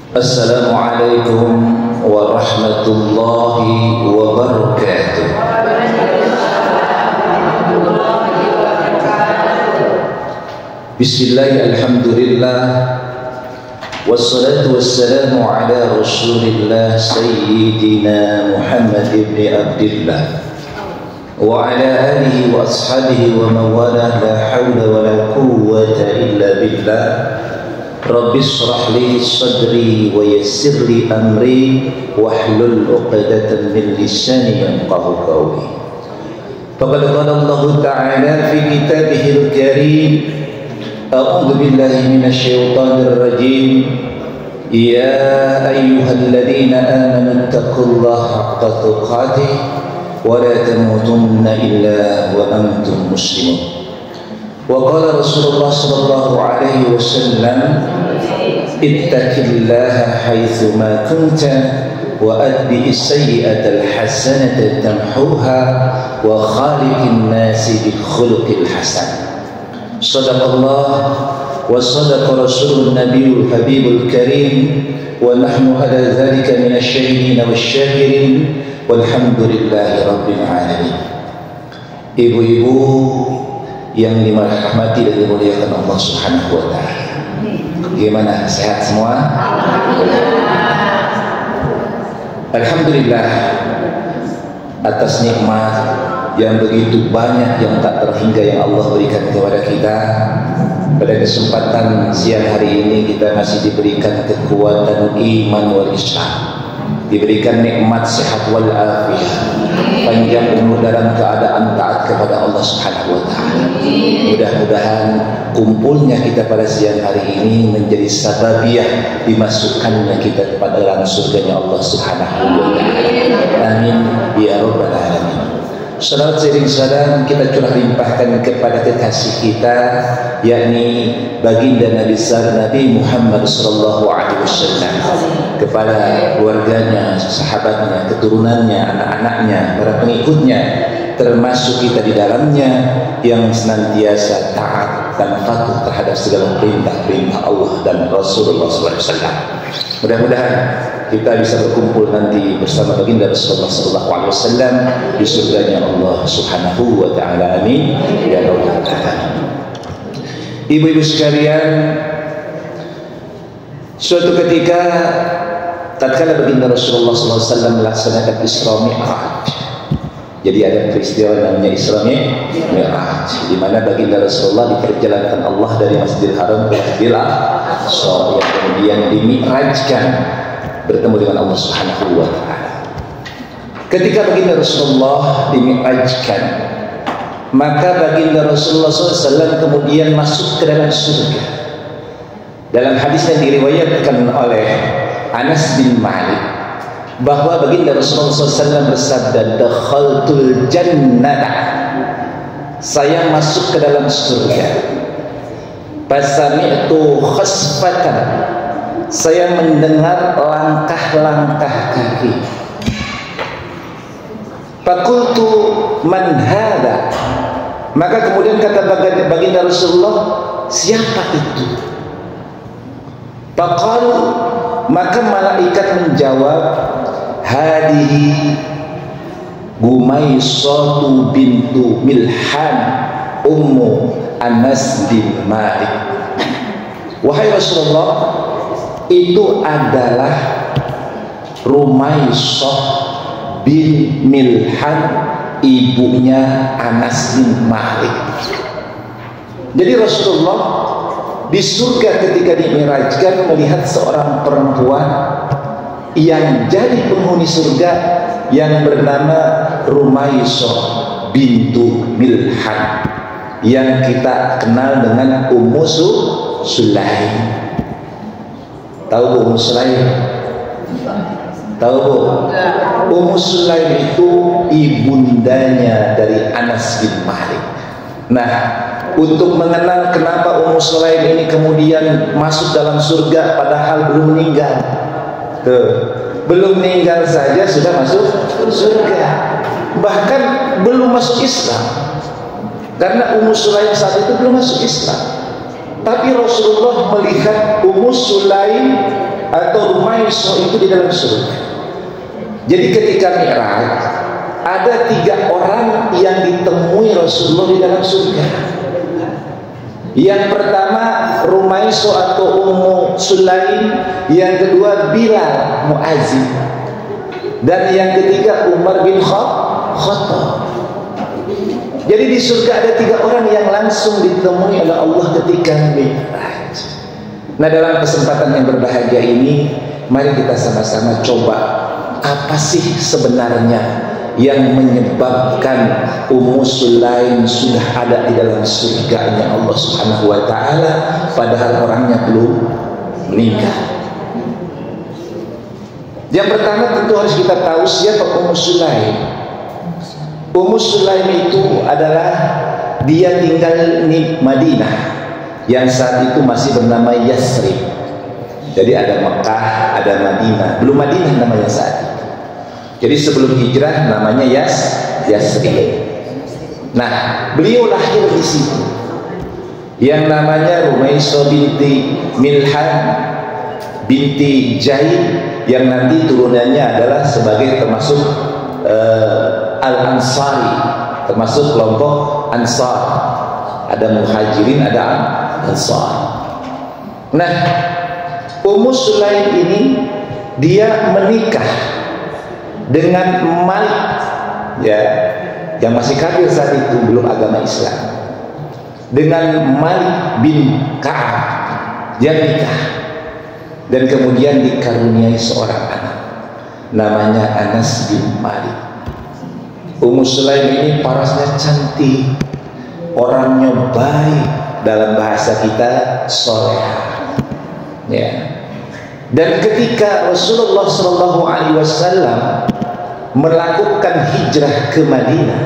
Assalamualaikum warahmatullahi wabarakatuh. Bismillah, alhamdulillah, wassalatu wassalamu ala rasulillah sayyidina Muhammad ibn Abdillah wa ala alihi wa ashabihi wa mawalah, la hawla wa la quwwata illa billah. Rabbi shrah li sadri wa yassir li amri wahlul 'uqdatam min lisani yafqahu qawli. Faqad qala Allah ta'ala fi kitabihil karim, a'udzu billahi minasy syaithanir rajim. Ya ayyuhalladzina amanu taqullaha haqqa tuqatih wa la tamutunna illa wa antum muslimun. Wa qala Rasulullah sallallahu alaihi wasallam, ittaqillaha haitsu ma kunta wa atbi'is sayyi'atal hasanata tamhuha wa khaliqin nasi bi khuluqil hasan. Shadaqallah wa shadaqa rasulun nabiyul habibul karim wa nahnu ala dzalika minasy syahidin wasyakirin walhamdulillahi rabbil alamin. Ibu-ibu yang dirahmati dan dimuliakan Allah Subhanahu wa taala. Bagaimana, sehat semua? Alhamdulillah atas nikmat yang begitu banyak yang tak terhingga yang Allah berikan kepada kita. Pada kesempatan siang hari ini kita masih diberikan kekuatan iman wal Islam, diberikan nikmat sehat wal afiyah, panjang umur dalam keadaan taat kepada Allah Subhanahu wa taala. Mudah-mudahan kumpulnya kita pada siang hari ini menjadi sababiyah dimasukkannya kita kepada dalam surganya Allah Subhanahu wa taala. Amin ya rabbal alamin. Salawat sering salam kita curah limpahkan kepada kekasih kita, yakni baginda Nabi besar Nabi Muhammad sallallahu alaihi wasallam, kepada keluarganya, sahabatnya, keturunannya, anak-anaknya, para pengikutnya, termasuk kita di dalamnya yang senantiasa taat dan patuh terhadap segala perintah-perintah Allah dan Rasulullah SAW. Mudah-mudahan kita bisa berkumpul nanti bersama baginda Rasulullah SAW di surganya Allah Subhanahu wa taala. Amin ya rabbal alamin. Ibu-ibu sekalian, suatu ketika tatkala baginda Rasulullah SAW melaksanakan Isra Mi'raj, jadi ada peristiwa namanya Isra Mi'raj, di mana baginda Rasulullah diperjalankan Allah dari Masjidil Haram ke Masjidil Aqsa, yang kemudian dimi'rajkan bertemu dengan Allah Subhanahu wa taala. Ketika baginda Rasulullah dimi'rajkan, maka baginda Rasulullah SAW kemudian masuk ke dalam surga. Dalam hadis yang diriwayatkan oleh Anas bin Malik, bahwa baginda Rasulullah SAW bersabda, dakhaltul jannata, saya masuk ke dalam surga, fasami'tu khasfatan, saya mendengar langkah-langkah kaki, fakultu man hadha, maka kemudian kata baginda Rasulullah, siapa itu? Faqalu, maka malaikat menjawab, hadihi Gumaisatu bintu Milhan ummu Anas bin Malik. Wahai Rasulullah, itu adalah Rumaisah bin Milhan, ibunya Anas bin Malik. Jadi Rasulullah di surga ketika dimi'rajkan melihat seorang perempuan yang jadi penghuni surga yang bernama Rumaisah bintu Milhan, yang kita kenal dengan Ummu Sulaim. Tahu Bu Ummu Sulaim? Tahu Bu? Ummu Sulaim itu ibundanya dari Anas bin Malik. Nah, untuk mengenal kenapa Ummu Sulaim ini kemudian masuk dalam surga padahal belum meninggal. Tuh, belum meninggal saja sudah masuk surga. Bahkan belum masuk Islam. Karena Ummu Sulaim saat itu belum masuk Islam. Tapi Rasulullah melihat Ummu Sulaim atau Rumaiso itu di dalam surga. Jadi ketika Mi'raj ada 3 orang yang ditemui Rasulullah di dalam surga. Yang pertama Rumaiso atau Ummu Sulaim, yang kedua Bilal Muazzin, dan yang ketiga Umar bin Khattab. Jadi di surga ada 3 orang yang langsung ditemui oleh Allah ketika Mi'raj. Nah, dalam kesempatan yang berbahagia ini, mari kita sama-sama coba apa sih sebenarnya yang menyebabkan Ummu Sulaim sudah ada di dalam surganya Allah Subhanahu wa taala padahal orangnya belum menikah. Yang pertama tentu harus kita tahu siapa Ummu Sulaim. Ummu Sulaim itu adalah dia tinggal di Madinah yang saat itu masih bernama Yasrib. Jadi ada Mekah, ada Madinah. Belum Madinah namanya saat itu. Jadi sebelum hijrah namanya Yasrib. Nah, beliau lahir di situ. Yang namanya Rumaiso binti Milhan binti Jaid, yang nanti turunannya adalah sebagai termasuk Al-Ansari, termasuk kelompok Ansar. Ada Muhajirin, ada Ansar. Nah, Ummu Sulaim ini dia menikah dengan Malik, ya, yang masih kafir saat itu, belum agama Islam, dengan Malik bin Ka'ab. Dia nikah dan kemudian dikaruniai seorang anak namanya Anas bin Malik. Ummu Sulaim ini parasnya cantik, orangnya baik, dalam bahasa kita soleh, ya. Dan ketika Rasulullah SAW melakukan hijrah ke Madinah,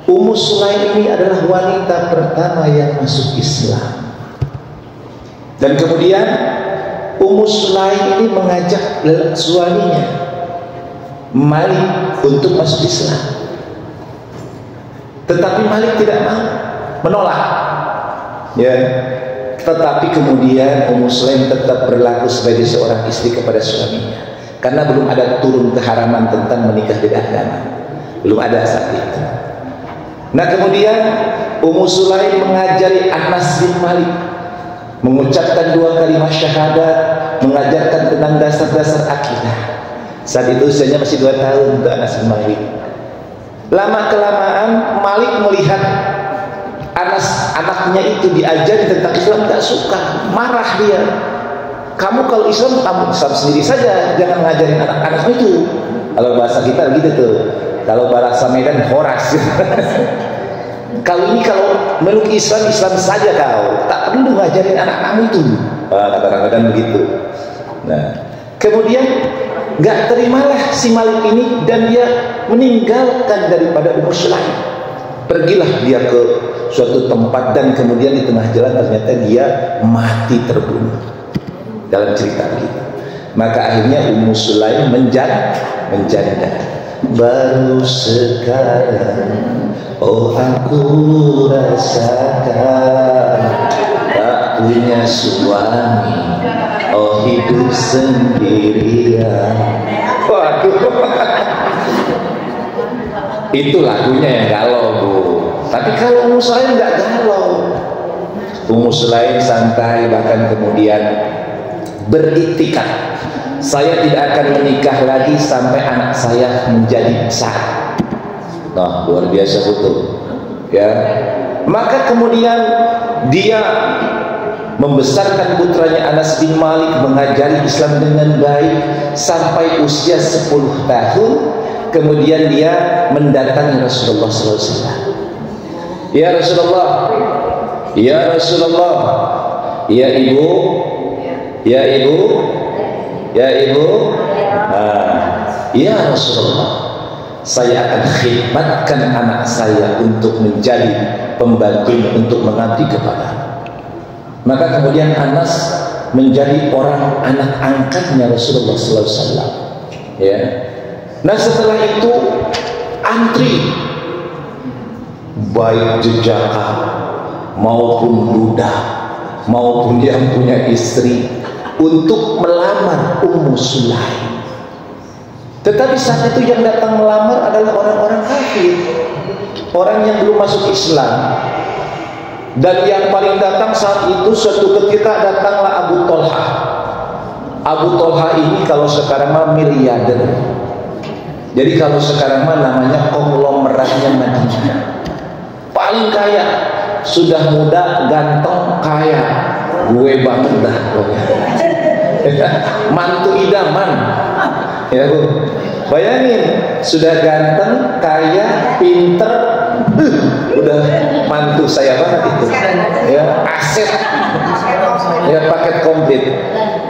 Ummu Sulaim ini adalah wanita pertama yang masuk Islam. Dan kemudian Ummu Sulaim ini mengajak suaminya Malik untuk masuk Islam, tetapi Malik tidak mau, menolak, ya. Tetapi kemudian Ummu Sulaim tetap berlaku sebagai seorang istri kepada suaminya, karena belum ada turun keharaman tentang menikah beda agama, belum ada saat itu. Nah, kemudian Ummu Sulaim mengajari Anas bin Malik mengucapkan 2 kalimat syahadat, mengajarkan tentang dasar-dasar akidah. Saat itu usianya masih 2 tahun untuk Anas bin Malik. Lama kelamaan Malik melihat Anas, anaknya itu diajari tentang Islam, tak suka, marah dia. Kamu kalau Islam, kamu Islam sendiri saja, jangan ngajarin anak-anak itu. Kalau bahasa kita gitu tuh, kalau bahasa Medan horas. Kalau ini kalau meluk Islam, Islam saja kau, tak perlu ngajarin anak kamu itu. Kata-kata begitu. Nah, kemudian gak terimalah si Malik ini dan dia meninggalkan daripada Ummu Sulaim. Pergilah dia ke suatu tempat dan kemudian di tengah jalan ternyata dia mati terbunuh. Dalam cerita begitu. Maka akhirnya Ummu Sulaim menjanda. Baru sekarang oh aku rasakan tak punya suami, oh hidup sendirian. Waduh. Itu lagunya yang galau, Bu. Tapi kalau Ummu Sulaim nggak galau. Ummu Sulaim santai, bahkan kemudian beriktikad, saya tidak akan menikah lagi sampai anak saya menjadi besar. Nah, luar biasa betul, ya. Maka kemudian dia membesarkan putranya Anas bin Malik, mengajari Islam dengan baik sampai usia 10 tahun. Kemudian dia mendatangi Rasulullah SAW. Ya Rasulullah, ya Rasulullah, ya ibu, ya ibu, ya ibu, ya Rasulullah, saya akan khidmatkan anak saya untuk menjadi pembantu, untuk mengabdi kepada. Maka kemudian Anas menjadi orang anak angkatnya Rasulullah SAW. Ya. Nah, setelah itu antri baik jejaka maupun budak maupun yang punya istri untuk melamar Ummu Sulaim. Tetapi saat itu yang datang melamar adalah orang-orang kafir, orang yang belum masuk Islam. Dan yang paling datang saat itu, suatu ketika datanglah Abu Tolha. Abu Tolha ini kalau sekarang mah miliarder. Jadi kalau sekarang mah namanya konglomeratnya Madinah. Paling kaya, sudah muda, ganteng, kaya. Gue banget dah. Mantu idaman. Ya Bu, bayangin, sudah ganteng, kaya, pinter, udah mantu saya banget itu. Ya, aset, ya paket komplit.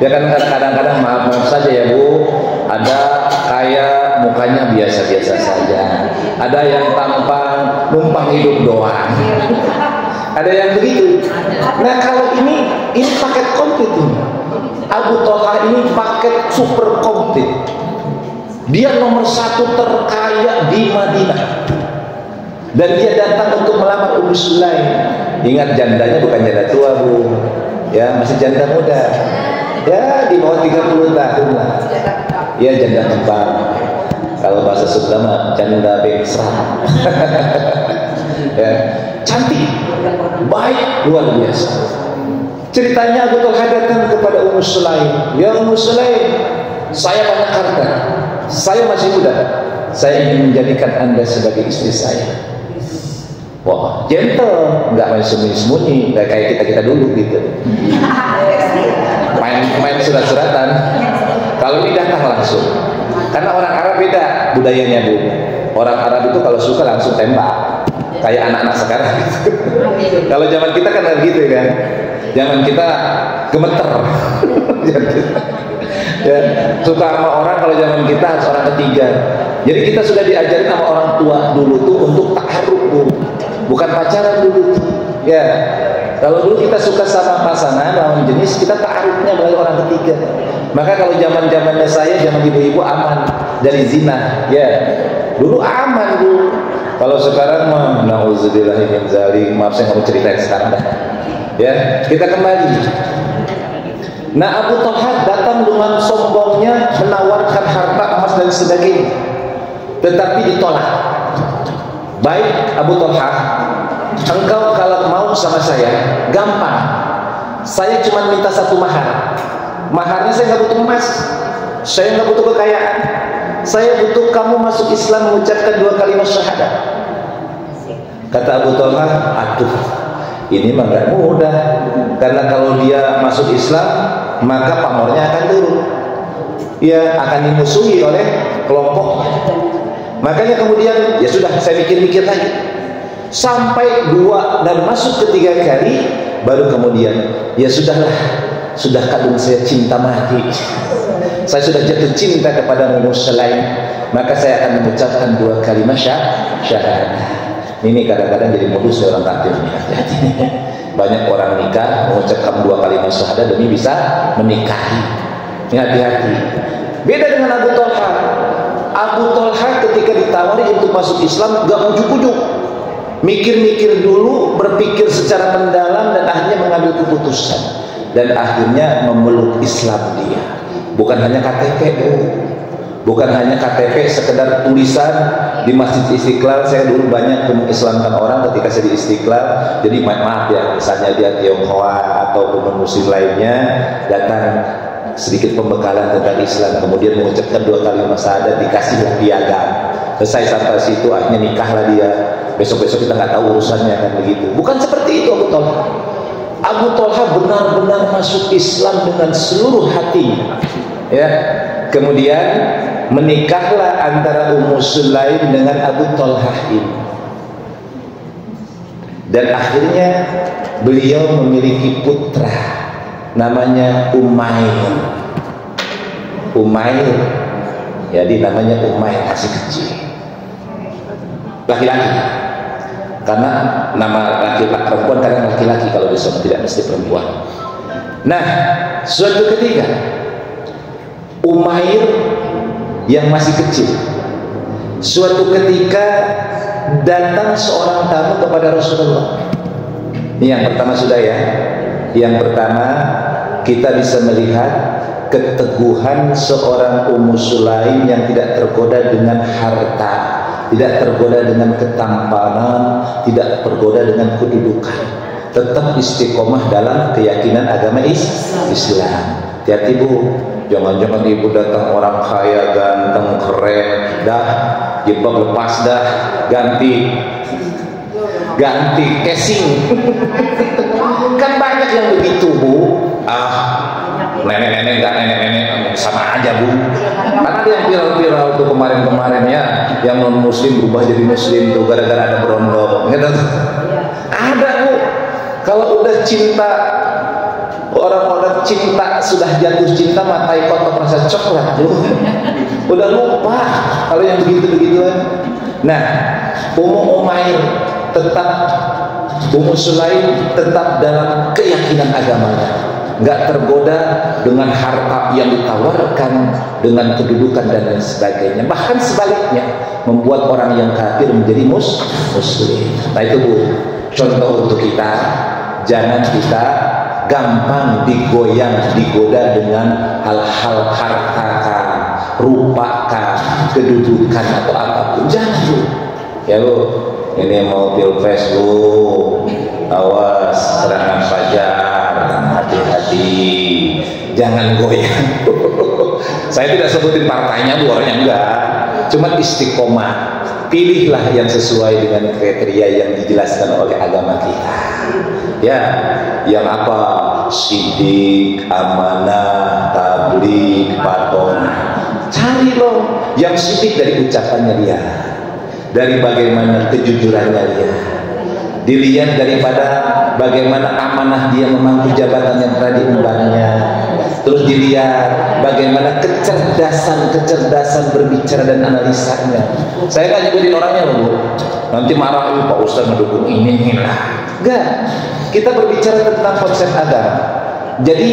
Ya kan kadang-kadang maaf saja ya Bu, ada kaya mukanya biasa-biasa saja, ada yang tampang numpang hidup doang, ada yang begitu. Nah kalau ini paket komplit ini. Abu Tolha ini paket super komplit. Dia nomor 1 terkaya di Madinah. Dan dia datang untuk melamar Ummu Sulaim. Ingat, jandanya bukan janda tua Bu, ya masih janda muda, ya di bawah 30 tahun lah. Ya janda kembang. Kalau bahasa Sunda mah janda bengsra. Ya, cantik, baik, luar biasa. Ceritanya Abu Tolha datang kepada Ummu Sulaim. Ya Ummu Sulaim, saya banyak harta, saya masih muda, saya ingin menjadikan Anda sebagai istri saya. Wah, gentle, nggak main sembunyi-sembunyi, kayak kita dulu gitu. Main surat-suratan. Kalau ini datang langsung. Karena orang Arab beda budayanya Bu. Orang Arab itu kalau suka langsung tembak. Kayak anak-anak sekarang gitu. Kalau zaman kita kan gitu kan. Zaman kita gemeter. Ya, suka sama orang, kalau zaman kita harus orang ketiga. Jadi kita sudah diajarin sama orang tua dulu tuh untuk ta'aruf Bu. Bukan pacaran dulu tuh. Ya. Kalau dulu kita suka sama pasangan lawan jenis, kita ta'arufnya melalui orang ketiga. Maka kalau zaman-zamannya saya, zaman ibu-ibu aman dari zina. Ya. Dulu aman Bu. Kalau sekarang mah nauzubillahi min dzalik, maaf saya nggak mau ceritain sekarang dah. Ya, kita kembali. Nah, Abu Tolha datang dengan sombongnya menawarkan harta, emas dan sebagainya. Tetapi ditolak. Baik Abu Tolha, engkau kalau mau sama saya, gampang. Saya cuma minta 1 mahar. Maharnya saya nggak butuh emas, saya nggak butuh kekayaan. Saya butuh kamu masuk Islam, mengucapkan 2 kalimat syahadat. Kata Abu Tolha, aduh, ini mah gak mudah. Karena kalau dia masuk Islam, maka pamornya akan turun. Ia akan dimusuhi oleh kelompoknya. Makanya kemudian, ya sudah, saya mikir-mikir lagi. Sampai 2 dan masuk ke 3 kali, baru kemudian, ya sudahlah, sudah kadung saya cinta mati. Saya sudah jatuh cinta kepada Ummu Sulaim, maka saya akan mengucapkan 2 kalimat syahadat. Ini kadang-kadang jadi modus orang kafir. Banyak orang nikah mengucapkan 2 kalimat syahadat demi bisa menikahi. Ini hati-hati. Beda dengan Abu Tolha. Abu Tolha ketika ditawari untuk masuk Islam gak ujuk-ujuk, mikir-mikir dulu, berpikir secara mendalam, dan akhirnya mengambil keputusan. Dan akhirnya memeluk Islam dia. Bukan hanya KTP, bukan hanya KTP sekedar tulisan di Masjid Istiqlal. Saya dulu banyak mengislamkan orang ketika saya di Istiqlal. Jadi maaf ya, misalnya dia Tionghoa atau muslim lainnya datang sedikit pembekalan tentang Islam, kemudian mengucapkan 2 kalimat syahadat, dikasihlah piagam. Selesai sampai situ, akhirnya nikahlah dia. Besok-besok kita nggak tahu urusannya kan begitu. Bukan seperti itu Abu Tolha. Abu Tolha benar-benar masuk Islam dengan seluruh hati. Ya, kemudian menikahlah antara Ummu Sulaim dengan Abu Tolha ini. Dan akhirnya beliau memiliki putra namanya Umair. Umair, jadi namanya Umair, masih kecil, laki-laki. Karena nama laki-laki perempuan kadang laki-laki, kalau di sana tidak mesti perempuan. Nah, suatu ketika Umair yang masih kecil, suatu ketika datang seorang tamu kepada Rasulullah. Ini yang pertama sudah ya. Yang pertama kita bisa melihat keteguhan seorang Ummu Sulaim yang tidak tergoda dengan harta, tidak tergoda dengan ketampanan, tidak tergoda dengan kedudukan, tetap istiqomah dalam keyakinan agama Islam. Hati-hati Bu, jangan-jangan ibu datang orang kaya, ganteng, keren, dah jilbab lepas dah, ganti casing. Kan banyak yang begitu Bu. Nenek-nenek enggak nenek-nenek sama aja Bu. Karena ada yang viral-viral tuh kemarin-kemarin ya, yang non muslim berubah jadi muslim tuh gara-gara ada berondong gitu. Ada Bu. Kalau udah cinta, orang-orang cinta sudah jatuh cinta, matai kotak rasa coklat Bu. Udah lupa kalau yang begitu-begituan. Nah, Ummu Umair tetap, Ummu Sulaim tetap dalam keyakinan agamanya, nggak tergoda dengan harta yang ditawarkan, dengan kedudukan dan lain sebagainya. Bahkan sebaliknya, membuat orang yang kafir menjadi muslim. Nah itu Bu, contoh untuk kita. Jangan kita gampang digoda dengan hal-hal harta, rupa, kedudukan atau apapun. Jangan Bu. Ya Bu, ini mau pilpres Bu, awas serangan fajar, hati-hati, jangan goyang. Saya tidak sebutin partainya Bu, orangnya enggak, cuma istiqomah. Pilihlah yang sesuai dengan kriteria yang dijelaskan oleh agama kita. Ya, yang apa? Sidik, amanah, tabligh, patonah. Cari loh yang sidik dari ucapannya dia, dari bagaimana kejujurannya dia, dilihat daripada bagaimana amanah dia memangku jabatan yang telah diembannya, terus dilihat bagaimana kecerdasan berbicara dan analisanya. Saya nggak nyebutin orangnya loh Bu, nanti marah Pak Ustaz mendukung ini lah. Enggak, kita berbicara tentang konsep agama. Jadi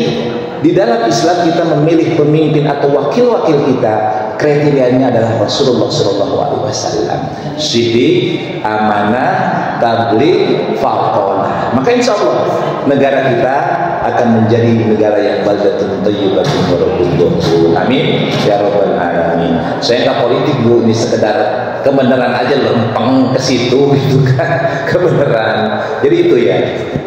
di dalam Islam kita memilih pemimpin atau wakil-wakil kita, kriterianya adalah Rasulullah SAW. Sidik, amanah, tabligh, fatonah. Maka insya Allah negara kita akan menjadi negara yang baldatun thayyibatun wa rabbun ghafur. Amin ya rabbal alamin. Saya nggak politik Bu, ini sekedar kebenaran aja, lempeng ke situ gitu kan, kebenaran. Jadi itu ya.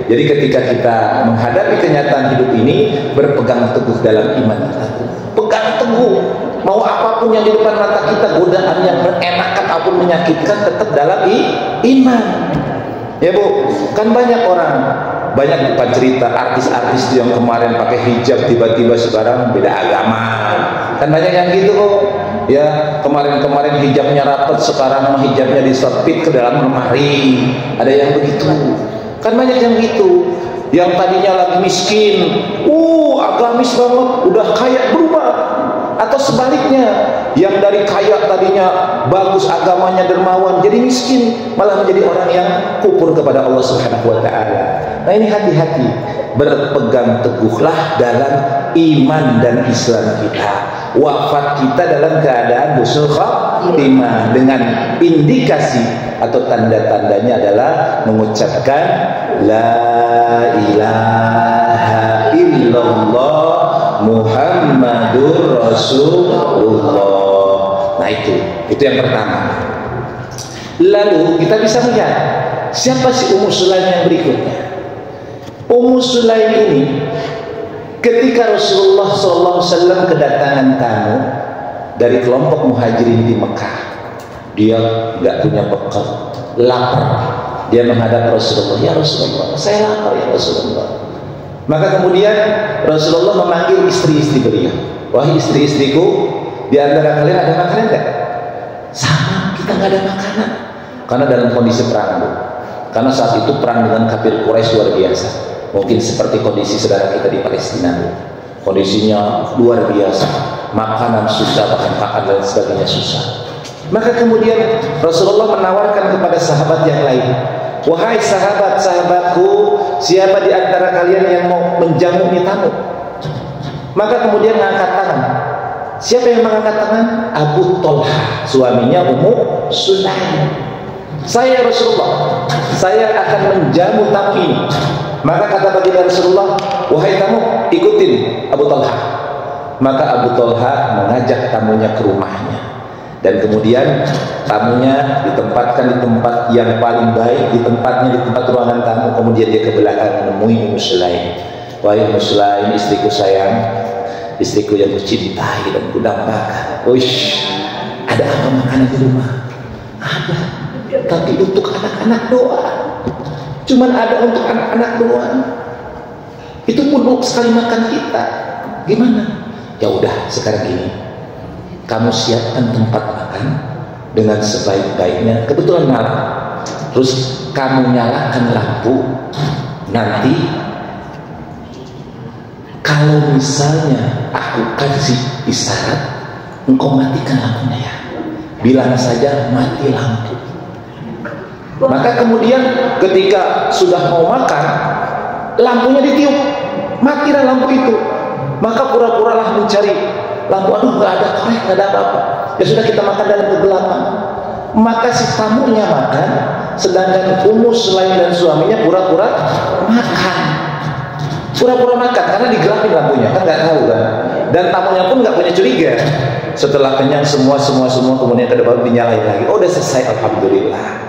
Jadi ketika kita menghadapi kenyataan hidup ini, berpegang teguh dalam iman kita. Pegang teguh. Mau apapun yang di depan mata kita, godaan yang menenakkan ataupun menyakitkan, tetap dalam iman. Ya Bu, kan banyak orang, banyak bukan cerita artis-artis yang kemarin pakai hijab tiba-tiba sekarang beda agama. Kan banyak yang gitu kok. Ya, kemarin-kemarin hijabnya rapat, sekarang hijabnya disepit ke dalam lemari. Ada yang begitu. Kan banyak yang gitu. Yang tadinya lagi miskin, agamis banget, udah kaya berubah. Atau sebaliknya, yang dari kaya tadinya bagus agamanya, dermawan, jadi miskin, malah menjadi orang yang kufur kepada Allah Subhanahu wa taala. Nah, ini hati-hati, berpegang teguhlah dalam iman dan Islam kita. Wafat kita dalam keadaan husnul khatimah, dengan indikasi atau tanda-tandanya adalah mengucapkan la ilaha illallah Muhammadur Rasulullah. Nah itu yang pertama. Lalu kita bisa melihat siapa si Ummu Sulaim yang berikutnya. Ummu Sulaim ini ketika Rasulullah SAW kedatangan tamu dari kelompok muhajirin di Mekah, dia nggak punya bekal, lapar. Dia menghadap Rasulullah, ya Rasulullah, saya lapar ya Rasulullah. Maka kemudian Rasulullah memanggil istri-istri beliau. Wahai istri-istriku, di antara kalian ada makanan enggak? Sama, kita nggak ada makanan. Karena dalam kondisi perang, Bu. Karena saat itu perang dengan kafir Quraisy luar biasa. Mungkin seperti kondisi saudara kita di Palestina, Bu. Kondisinya luar biasa. Makanan susah, bahkan pakan dan sebagainya susah. Maka kemudian Rasulullah menawarkan kepada sahabat yang lain, wahai sahabat-sahabatku, siapa di antara kalian yang mau menjamu tamu? Maka kemudian mengangkat tangan. Siapa yang mengangkat tangan? Abu Thalhah, suaminya Ummu Sulaim. saya Rasulullah, saya akan menjamu tamu ini. Maka kata baginda Rasulullah, wahai tamu, ikutin Abu Talha. Maka Abu Talha mengajak tamunya ke rumahnya, dan kemudian tamunya ditempatkan di tempat yang paling baik, di tempat ruangan tamu. Kemudian dia ke belakang menemui Ummu Sulaim. Wahai Ummu Sulaim, istriku sayang, istriku yang kucintai dan kudambakan. Uish, ada apa makanan di rumah? Ada, tapi untuk anak-anak doang. Cuman ada untuk anak-anak doang. Itu pun sekali makan kita. Gimana? Ya udah, sekarang ini kamu siapkan tempat makan dengan sebaik-baiknya. Kebetulan malam, terus kamu nyalakan lampu. Nanti kalau misalnya aku kasih isyarat, engkau matikan lampunya ya. Bilang saja mati lampu. Maka kemudian ketika sudah mau makan, lampunya ditiup, matilah lampu itu. Maka pura-puralah mencari lampu, aduh nggak ada korek, nggak ada apa-apa. Ya sudah, kita makan dalam kegelapan. Maka si tamunya makan, sedangkan Ummu Sulaim dan suaminya pura-pura makan. Pura-pura makan karena digelapin lampunya, kan nggak tahu kan. Dan tamunya pun nggak punya curiga. Setelah kenyang semua kemudian ke depan dinyalain lagi. Oh, udah selesai, alhamdulillah.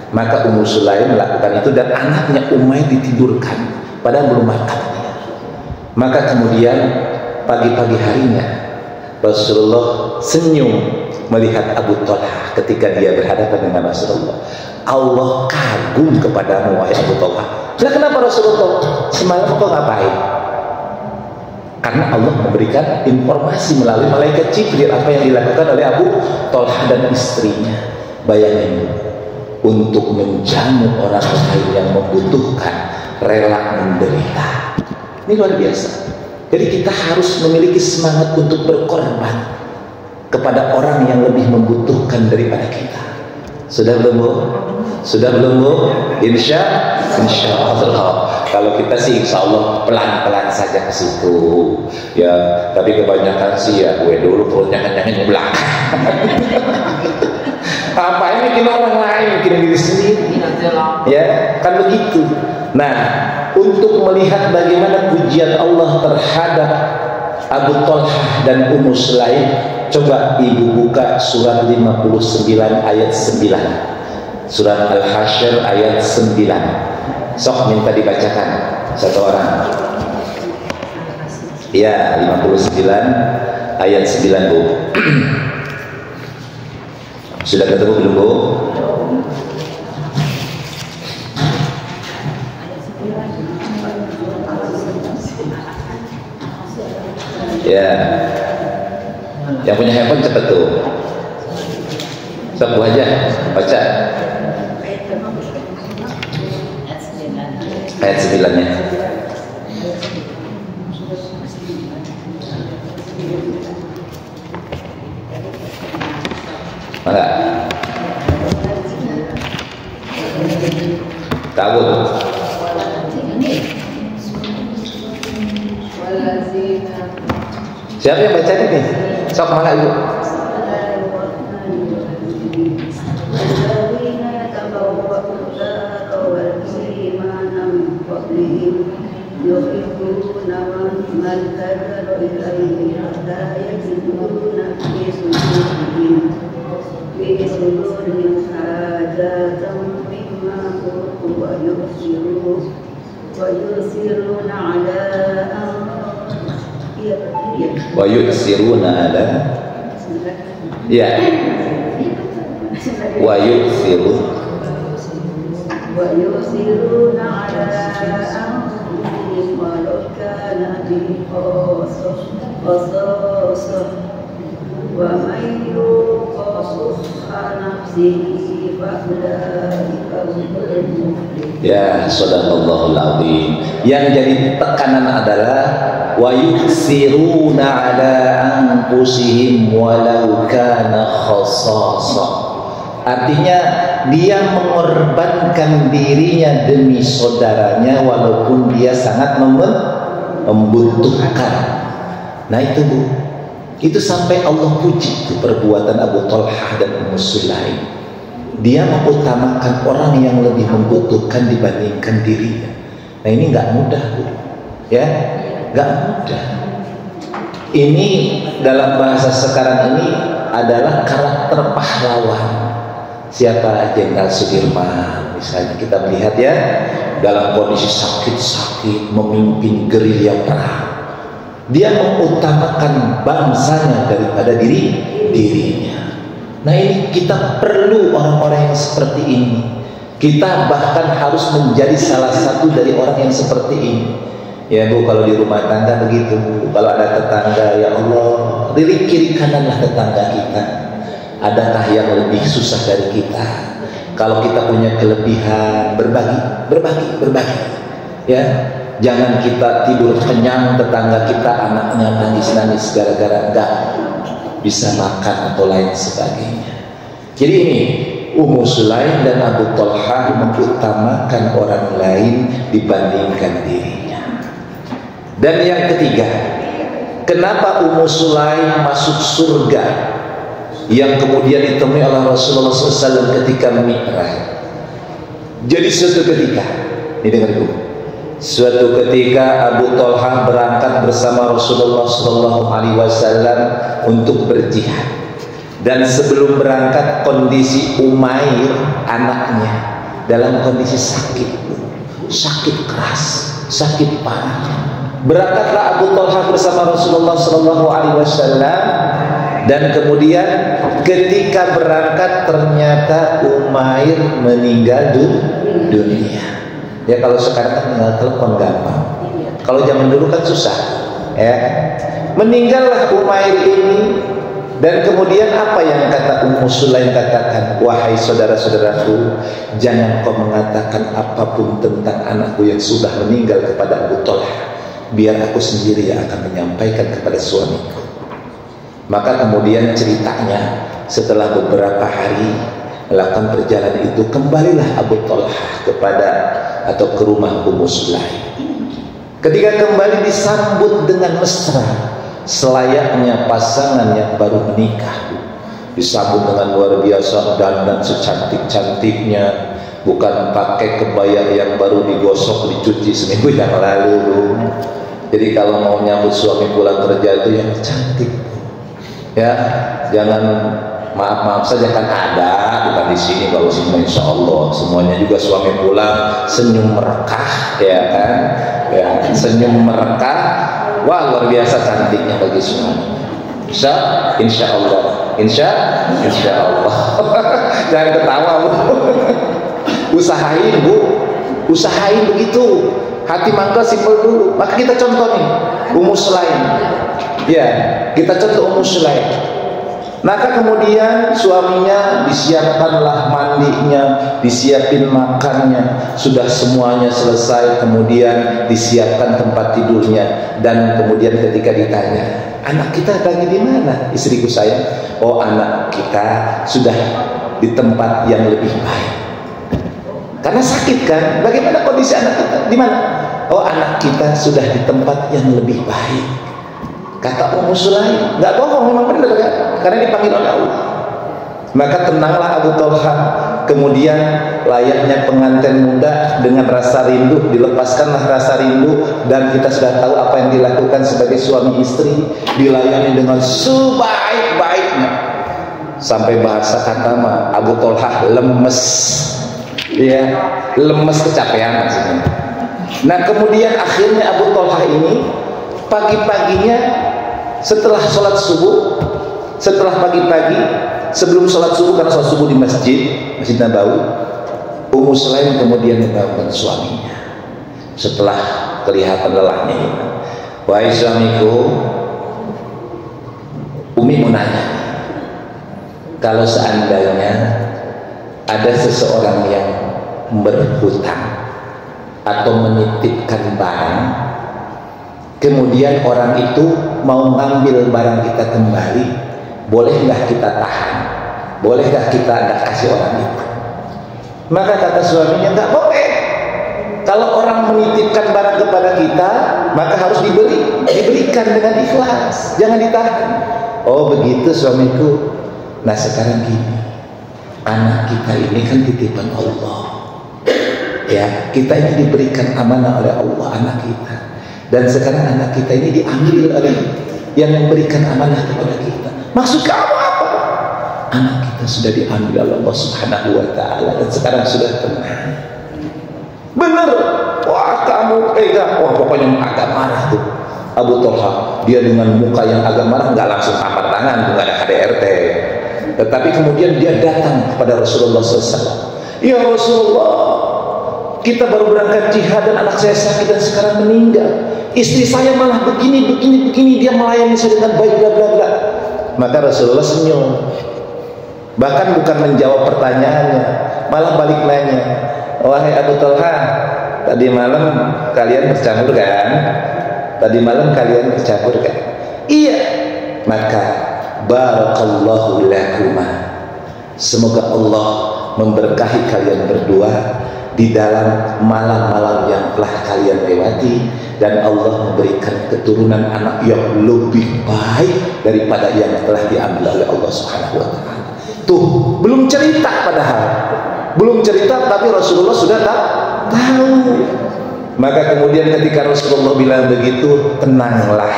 Maka Ummu Sulaim melakukan itu dan anaknya Umayr ditidurkan, padahal belum makan. Maka kemudian pagi-pagi harinya Rasulullah senyum melihat Abu Talha ketika dia berhadapan dengan Rasulullah. Allah kagum kepadamu wahai Abu Talha. Nah, kenapa Rasulullah? Semalam kau ngapain? Karena Allah memberikan informasi melalui malaikat Jibril apa yang dilakukan oleh Abu Talha dan istrinya. Bayangin, untuk menjamu orang lain yang membutuhkan, rela menderita. Ini luar biasa. Jadi kita harus memiliki semangat untuk berkorban kepada orang yang lebih membutuhkan daripada kita. Sudah belum Bu? Sudah belum Bu? Insya Allah. Kalau kita sih insya Allah pelan-pelan saja ke situ. Ya, tapi kebanyakan sih ya gue dulu perutnya kenyangin ke belakang. Apa yang bikin orang lain, bikin diri sendiri. Ya, kan begitu. Nah, untuk melihat bagaimana pujian Allah terhadap Abu Talha dan Ummu Sulaim, coba ibu buka surat 59 ayat 9. Surat Al-Hasyr ayat 9. Sok minta dibacakan satu orang. Ya, 59 ayat 9 Bu. Sudah ketemu belum Bu? Ya, yang punya handphone cepet tuh. Sok Bu aja baca ayat 9-nya. Mana? Kabut. Siapa yang baca ini? Sok mana Ibu? Wa yu'siruna ala ya wa yu'siruna ala anfusihim walau kana bihim khasasah wa man yuqa shuhha nafsihi fa ulaika humul muflihun. Ya, shadaqallahul azim. Yang jadi tekanan adalah wa yuksiruna ala anfusihim walau kana khasasa. Artinya dia mengorbankan dirinya demi saudaranya walaupun dia sangat membutuhkan. Nah itu Bu, itu sampai Allah puji itu perbuatan Abu Talha dan Ummu Sulaim. dia mengutamakan orang yang lebih membutuhkan dibandingkan dirinya. Nah ini nggak mudah, Bu. Ya, nggak mudah. Ini dalam bahasa sekarang ini adalah karakter pahlawan. Siapa? Jenderal Sudirman misalnya, kita melihat ya, dalam kondisi sakit-sakit memimpin gerilya perang. Dia mengutamakan bangsanya daripada dirinya. Nah ini kita perlu orang-orang yang seperti ini. Kita bahkan harus menjadi salah satu dari orang yang seperti ini. Ya Bu, kalau di rumah tangga begitu Bu. Kalau ada tetangga, ya Allah, lirik kiri kananlah tetangga kita. Adakah yang lebih susah dari kita? Kalau kita punya kelebihan, berbagi. Ya, jangan kita tidur kenyang, tetangga kita anaknya nangis-nangis gara-gara enggak bisa makan atau lain sebagainya. Jadi ini Ummu Sulaim dan Abu Talha mengutamakan orang lain dibandingkan dirinya. Dan yang ketiga, kenapa Ummu Sulaim masuk surga yang kemudian ditemui oleh Rasulullah SAW ketika Mi'raj? Jadi suatu ketika, ini dengar dulu, suatu ketika Abu Talha berangkat bersama Rasulullah SAW untuk berjihad. Dan sebelum berangkat, kondisi Umair anaknya dalam kondisi sakit keras, sakit parah. Berangkatlah Abu Talha bersama Rasulullah SAW, dan kemudian ketika berangkat ternyata Umair meninggal dunia. Ya kalau sekarang kan tinggal telepon gampang. Kalau zaman dulu kan susah. Ya, meninggallah Umair ini. Dan kemudian apa yang kata Ummu Sulaim katakan? Wahai saudara-saudaraku, jangan kau mengatakan apapun tentang anakku yang sudah meninggal kepada Abu Talha. Biar aku sendiri yang akan menyampaikan kepada suamiku. Maka kemudian ceritanya, setelah beberapa hari melakukan perjalanan itu, kembalilah Abu Talha ke rumah Ummu Sulaim. Ketika kembali disambut dengan mesra, selayaknya pasangan yang baru menikah. Disambut dengan luar biasa, dandan secantik-cantiknya, bukan pakai kebaya yang baru digosok dicuci seminggu yang lalu. Jadi kalau mau nyambut suami pulang kerja itu yang cantik. Ya, jangan maaf saja kan ada, bukan di sini. Kalau sini insya Allah semuanya juga suami pulang senyum merekah, ya kan? Ya, senyum merekah. Wah, luar biasa cantiknya bagi suami. Insya Allah. Jangan ketawa Bu. Usahain begitu. Hati mangkal simpel dulu. Maka kita contoh nih Ummu Sulaim. Ya, kita contoh Ummu Sulaim. Maka kemudian suaminya disiapkanlah mandinya, disiapin makannya, sudah semuanya selesai, kemudian disiapkan tempat tidurnya. Dan kemudian ketika ditanya, anak kita lagi di mana? Istriku saya, oh anak kita sudah di tempat yang lebih baik. Karena sakit kan? Bagaimana kondisi anak kita? Di mana? Oh anak kita sudah di tempat yang lebih baik. Kata Ummu Sulaim, nggak bohong, memang benar kan? Karena dipanggil oleh Allah. Maka tenanglah Abu Talha. Kemudian layaknya pengantin muda dengan rasa rindu, dilepaskanlah rasa rindu. Dan kita sudah tahu apa yang dilakukan sebagai suami istri, dilayani dengan sebaik-baiknya. Sampai bahasa kata Abu Talha lemes. Ya, lemes kecapean maksudnya. Nah kemudian akhirnya Abu Talha ini pagi-paginya setelah sholat subuh, setelah pagi-pagi sebelum sholat subuh, karena sholat subuh di Masjid Nabawi, Ummu Sulaim kemudian membangun suaminya setelah kelihatan lelahnya ini. Wahai suamiku, Umi mau nanya, kalau seandainya ada seseorang yang berhutang atau menitipkan barang, kemudian orang itu mau ngambil barang kita kembali, boleh nggak kita tahan? Boleh nggak kita nggak kasih orang itu? Maka kata suaminya, nggak boleh. Kalau orang menitipkan barang kepada kita, maka harus diberikan dengan ikhlas, jangan ditahan. Oh begitu suamiku. Nah sekarang gini, anak kita ini kan titipan Allah. Ya, kita ini diberikan amanah oleh Allah anak kita. Dan sekarang anak kita ini diambil oleh yang memberikan amanah kepada kita. Maksud kamu apa? Anak kita sudah diambil oleh Allah Subhanahu wa Ta'ala dan sekarang sudah tenang. Benar. Wah, kamu pegang. Wah, pokoknya agak marah tuh Abu Thalha. Dia dengan muka yang agak marah, nggak langsung tampar tangan, nggak ada KDRT. Tetapi kemudian dia datang kepada Rasulullah SAW. Ya Rasulullah, kita baru berangkat jihad dan anak saya sakit dan sekarang meninggal. Istri saya malah begini, dia melayani saya dengan baik, bla bla bla. Maka Rasulullah senyum. Bahkan bukan menjawab pertanyaannya, malah balik nanya, wahai Abu Thalha, tadi malam kalian bercampur kan? Tadi malam kalian bercampur kan? Iya. Maka barakallahu lakuma. Semoga Allah memberkahi kalian berdua di dalam malam-malam yang telah kalian lewati, dan Allah memberikan keturunan anak yang lebih baik daripada yang telah diambil oleh Allah Subhanahu wa Ta'ala. Tuh, belum cerita padahal. Belum cerita tapi Rasulullah sudah tahu. Maka kemudian ketika Rasulullah bilang begitu, tenanglah.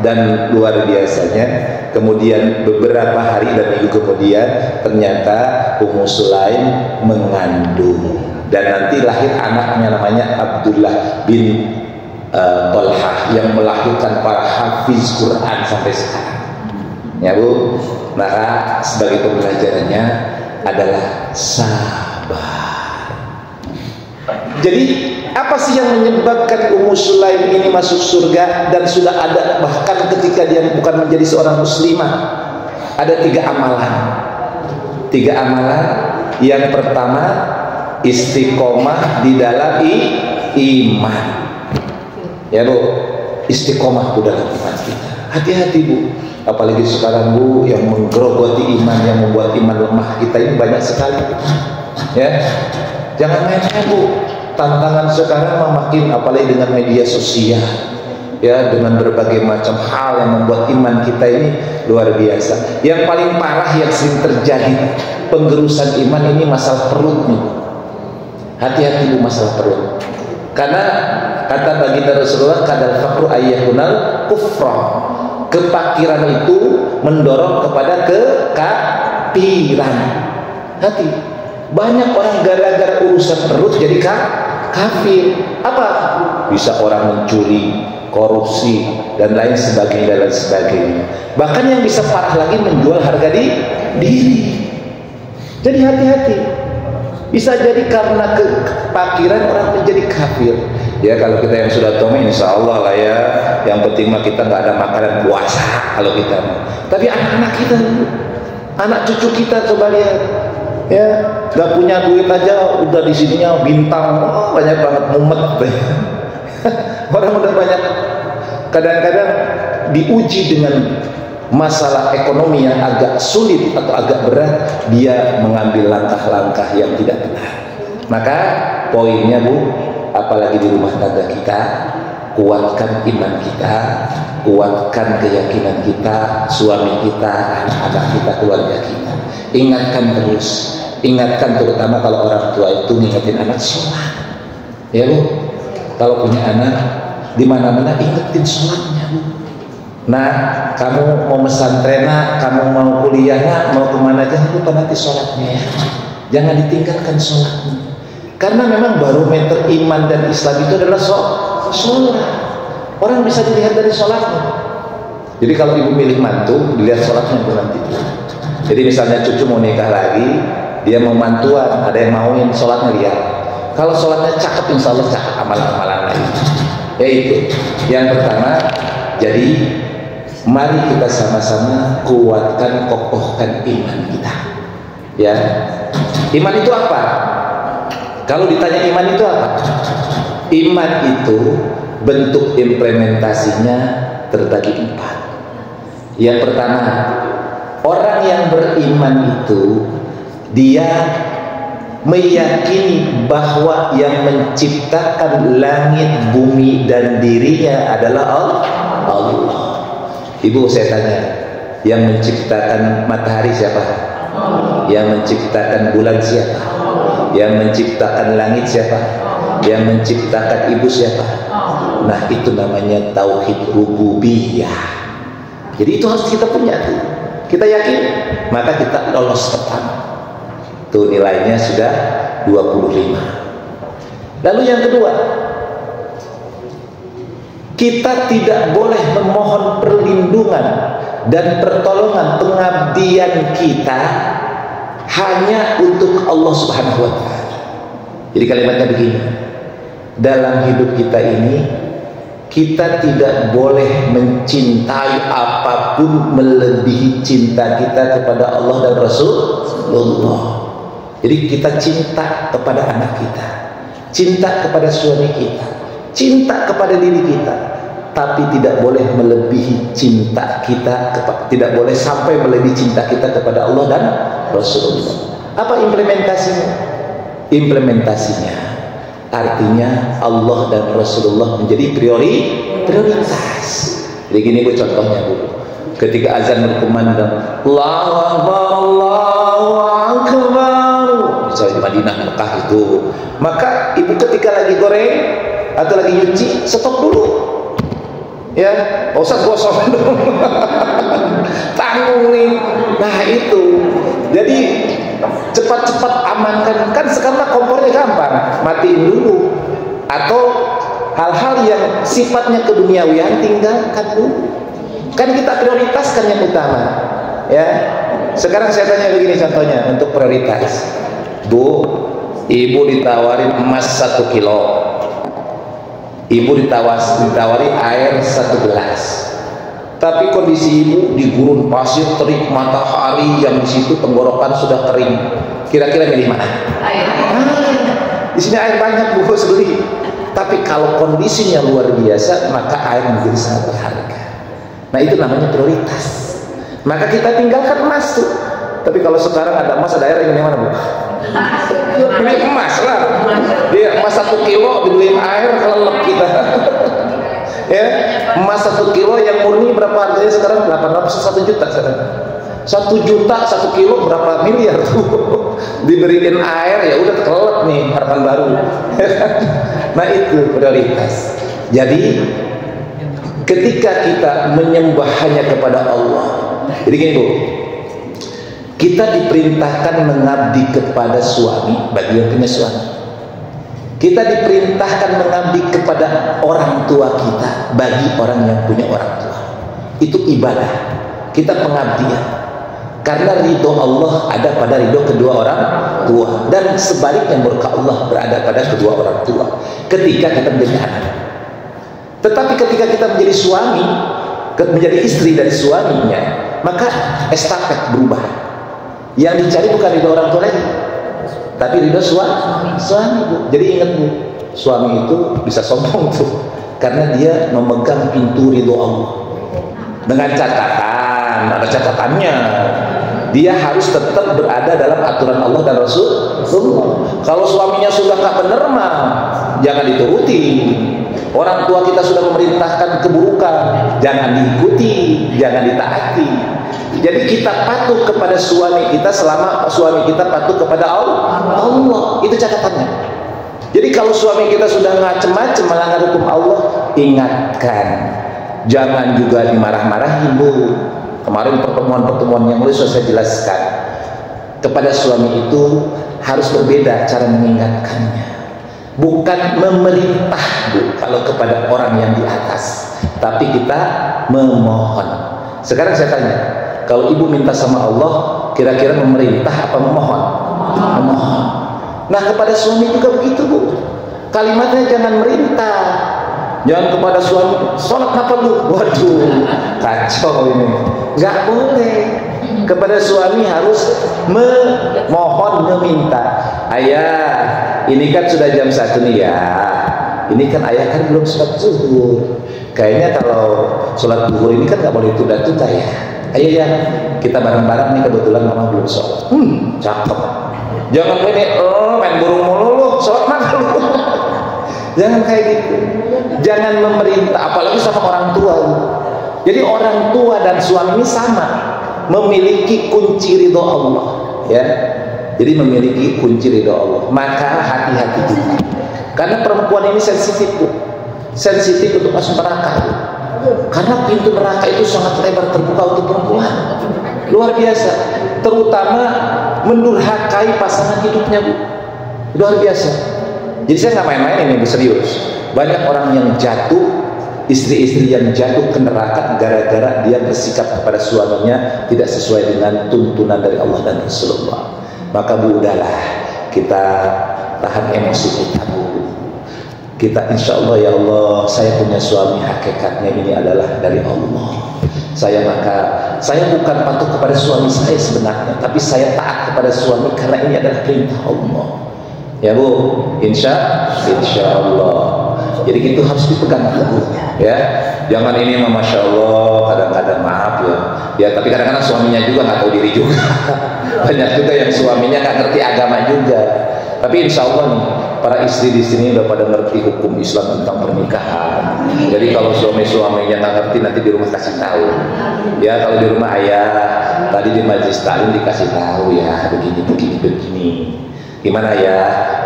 Dan luar biasanya, kemudian beberapa hari dan minggu kemudian ternyata Ummu Sulaim mengandung. Dan nanti lahir anaknya namanya Abdullah bin Thalhah yang melahirkan para hafiz Quran sampai sekarang. Ya Bu, maka sebagai pembelajarannya adalah sabar. Jadi apa sih yang menyebabkan Ummu Sulaim ini masuk surga dan sudah ada bahkan ketika dia bukan menjadi seorang muslimah? Ada 3 amalan. 3 amalan. Yang pertama, istiqomah di dalam iman. Ya Bu, istiqomah Bu dalam iman kita. Hati-hati Bu, apalagi sekarang Bu yang menggerogoti iman, yang membuat iman lemah kita ini banyak sekali. Ya, jangan main-main Bu. Tantangan sekarang makin, apalagi dengan media sosial, ya, dengan berbagai macam hal yang membuat iman kita ini luar biasa. Yang paling parah yang sering terjadi penggerusan iman ini masalah perut nih. Hati-hati Bu masalah perut. Karena kata baginda Rasulullah, kadal faqru ayyakunal kufra. Kepakiran itu mendorong kepada kekafiran. Hati. Banyak orang gara-gara urusan perut jadi kafir. Apa? Bisa orang mencuri, korupsi dan lain sebagainya. Bahkan yang bisa parah lagi menjual harga diri. Jadi hati-hati. Bisa jadi karena kepakiran orang menjadi kafir. Ya kalau kita yang sudah tua, insya Allah lah ya. Yang penting mah kita nggak ada makanan puasa kalau kita. Tapi anak-anak kita, anak cucu kita coba lihat. Ya, nggak punya duit aja udah di sininya bintang, banyak banget mumet. Orang udah banyak. Kadang-kadang diuji dengan masalah ekonomi yang agak sulit atau agak berat, dia mengambil langkah-langkah yang tidak benar. Maka poinnya Bu, apalagi di rumah tangga kita, kuatkan iman kita, kuatkan keyakinan kita, suami kita, anak-anak kita, keluarga kita. Ingatkan terus, ingatkan terutama kalau orang tua itu ngingetin anak sholat. Ya Bu, kalau punya anak di mana-mana ingetin sholatnya Bu. Nah, kamu mau pesantren, kamu mau kuliah, mau kemana, jangan lupa nanti sholatnya ya. Jangan ditinggalkan sholatnya. Karena memang barometer iman dan Islam itu adalah sholat. Orang bisa dilihat dari sholatnya. Jadi kalau ibu milih mantu, dilihat sholatnya Bu nanti. Jadi misalnya cucu mau nikah lagi, dia mau mantuan, ada yang mauin sholatnya lihat. Kalau sholatnya cakep, insya Allah cakep amalan-amalan lain. Yaitu yang pertama, jadi mari kita sama-sama kuatkan, kokohkan iman kita. Ya, iman itu apa? Kalau ditanya iman itu apa? Iman itu bentuk implementasinya terbagi 4. Yang pertama, orang yang beriman itu dia meyakini bahwa yang menciptakan langit, bumi dan dirinya adalah Allah. Ibu saya tanya, yang menciptakan matahari siapa? Yang menciptakan bulan siapa? Yang menciptakan langit siapa? Yang menciptakan ibu siapa? Nah, itu namanya tauhid rububiyah. Jadi itu harus kita punya tuh. Kita yakin, maka kita lolos pertama. Tuh nilainya sudah 25. Lalu yang kedua, kita tidak boleh memohon perlindungan dan pertolongan pengabdian kita hanya untuk Allah Subhanahu wa Ta'ala. Jadi kalimatnya begini, dalam hidup kita ini kita tidak boleh mencintai apapun melebihi cinta kita kepada Allah dan Rasulullah. Jadi kita cinta kepada anak kita, cinta kepada suami kita, cinta kepada diri kita, tapi tidak boleh melebihi cinta kita, tidak boleh sampai melebihi cinta kita kepada Allah dan Rasulullah. Apa implementasinya? Implementasinya artinya Allah dan Rasulullah menjadi prioritas. Jadi gini Bu contohnya Bu, ketika azan berkumandang Allahu Akbar, Allahu Akbar, misalnya di Madinah, Mekah itu, maka ibu ketika lagi goreng atau lagi nyuci, stop dulu ya, gak usah gosok dong tanggung nih. Nah itu, jadi cepat-cepat amankan, kan sekarang kompornya gampang, matiin dulu. Atau hal-hal yang sifatnya keduniawian tinggalkan dulu, kan kita prioritaskan yang utama ya. Sekarang saya tanya begini contohnya untuk prioritas Bu, ibu ditawarin emas 1 kilo, ibu ditawari air 1 gelas, tapi kondisi ibu di gurun pasir, terik matahari yang di situ tenggorokan sudah kering. Kira-kira milih mana? Air. Di sini air banyak Bu, beli. Tapi kalau kondisinya luar biasa, maka air menjadi sangat berharga. Nah itu namanya prioritas. Maka kita tinggalkan emas tuh. Tapi kalau sekarang ada emas, ada air, yang mana Bu? Beli emas lah. Dia emas 1 kilo dibeliin air, kelelep kita. Ya, emas 1 kilo yang murni berapa harganya sekarang? 800, 1 juta sekarang. 1 juta 1 kilo berapa miliar tuh? Diberikan air ya udah kelelep nih, harapan baru. Nah itu prioritas. Jadi ketika kita menyembah hanya kepada Allah, jadi gini Bu, kita diperintahkan mengabdi kepada suami bagi yang punya suami. Kita diperintahkan mengabdi kepada orang tua kita bagi orang yang punya orang tua. Itu ibadah. Kita pengabdian. Karena ridho Allah ada pada ridho kedua orang tua, dan sebaliknya murka Allah berada pada kedua orang tua ketika kita menjadi anak. Tetapi ketika kita menjadi suami, menjadi istri dari suaminya, maka estafet berubah. Yang dicari bukan ridho orang tua lagi, tapi ridho suami Bu. Jadi ingat Bu, suami itu bisa sombong tuh, karena dia memegang pintu ridho Allah. Dengan catatan, ada catatannya, dia harus tetap berada dalam aturan Allah dan Rasulullah. Kalau suaminya sudah gak benar mah jangan dituruti. Orang tua kita sudah memerintahkan keburukan, jangan diikuti, jangan ditaati. Jadi kita patuh kepada suami kita selama suami kita patuh kepada Allah. Itu catatannya. Jadi kalau suami kita sudah macem-macem melanggar hukum Allah, ingatkan, jangan juga dimarah-marahi Bu. Kemarin pertemuan-pertemuan yang mulai saya jelaskan, kepada suami itu harus berbeda cara mengingatkannya. Bukan memerintah Bu kalau kepada orang yang di atas, tapi kita memohon. Sekarang saya tanya, kalau ibu minta sama Allah, kira-kira memerintah apa memohon? Memohon. Nah kepada suami juga begitu Bu. Kalimatnya jangan merintah. Jangan kepada suami, sholat apa lu? Waduh, kacau ini. Gak boleh. Kepada suami harus memohon, meminta. Ayah, ini kan sudah jam 1 nih ya. Ini kan ayah kan belum sholat zuhur. Kayaknya kalau sholat zuhur ini kan gak boleh tunda-tunda ya. Ayo ya, kita bareng-bareng nih, kebetulan mama belum sholat. Cakep. Jangan ini, main burung mulu lu, sholat mana lu? Jangan kayak gitu. Jangan memerintah, apalagi sama orang tua. Jadi orang tua dan suami ini sama, memiliki kunci ridho Allah. ya. Jadi memiliki kunci ridho Allah. Maka hati-hati juga, karena perempuan ini sensitif, Bu. Sensitif untuk masuk neraka, Bu. Karena pintu neraka itu sangat lebar terbuka untuk perempuan, luar biasa. Terutama mendurhakai pasangan hidupnya, Bu, luar biasa. Jadi saya nggak main-main ini, Bu, serius. Banyak orang yang jatuh, istri-istri yang jatuh ke neraka gara-gara dia bersikap kepada suaminya tidak sesuai dengan tuntunan dari Allah dan Rasulullah. Maka, Bu, udahlah, kita tahan emosi kita, Bu. Kita insya Allah, ya Allah, saya punya suami, hakikatnya ini adalah dari Allah. Saya bukan patuh kepada suami saya sebenarnya, tapi saya taat kepada suami karena ini adalah perintah Allah. Ya, Bu, insya Allah. Jadi itu harus dipegang, Bu, ya. Jangan ini mah masya Allah, kadang-kadang maaf ya. Ya, tapi kadang-kadang suaminya juga nggak tahu diri juga. Banyak juga yang suaminya nggak ngerti agama juga. Tapi insya Allah nih, para istri di sini udah pada ngerti hukum Islam tentang pernikahan. Jadi kalau suaminya nggak ngerti, nanti di rumah kasih tahu. Ya, kalau di rumah ayah, tadi di majelis taklim dikasih tahu ya, begini. Gimana ya?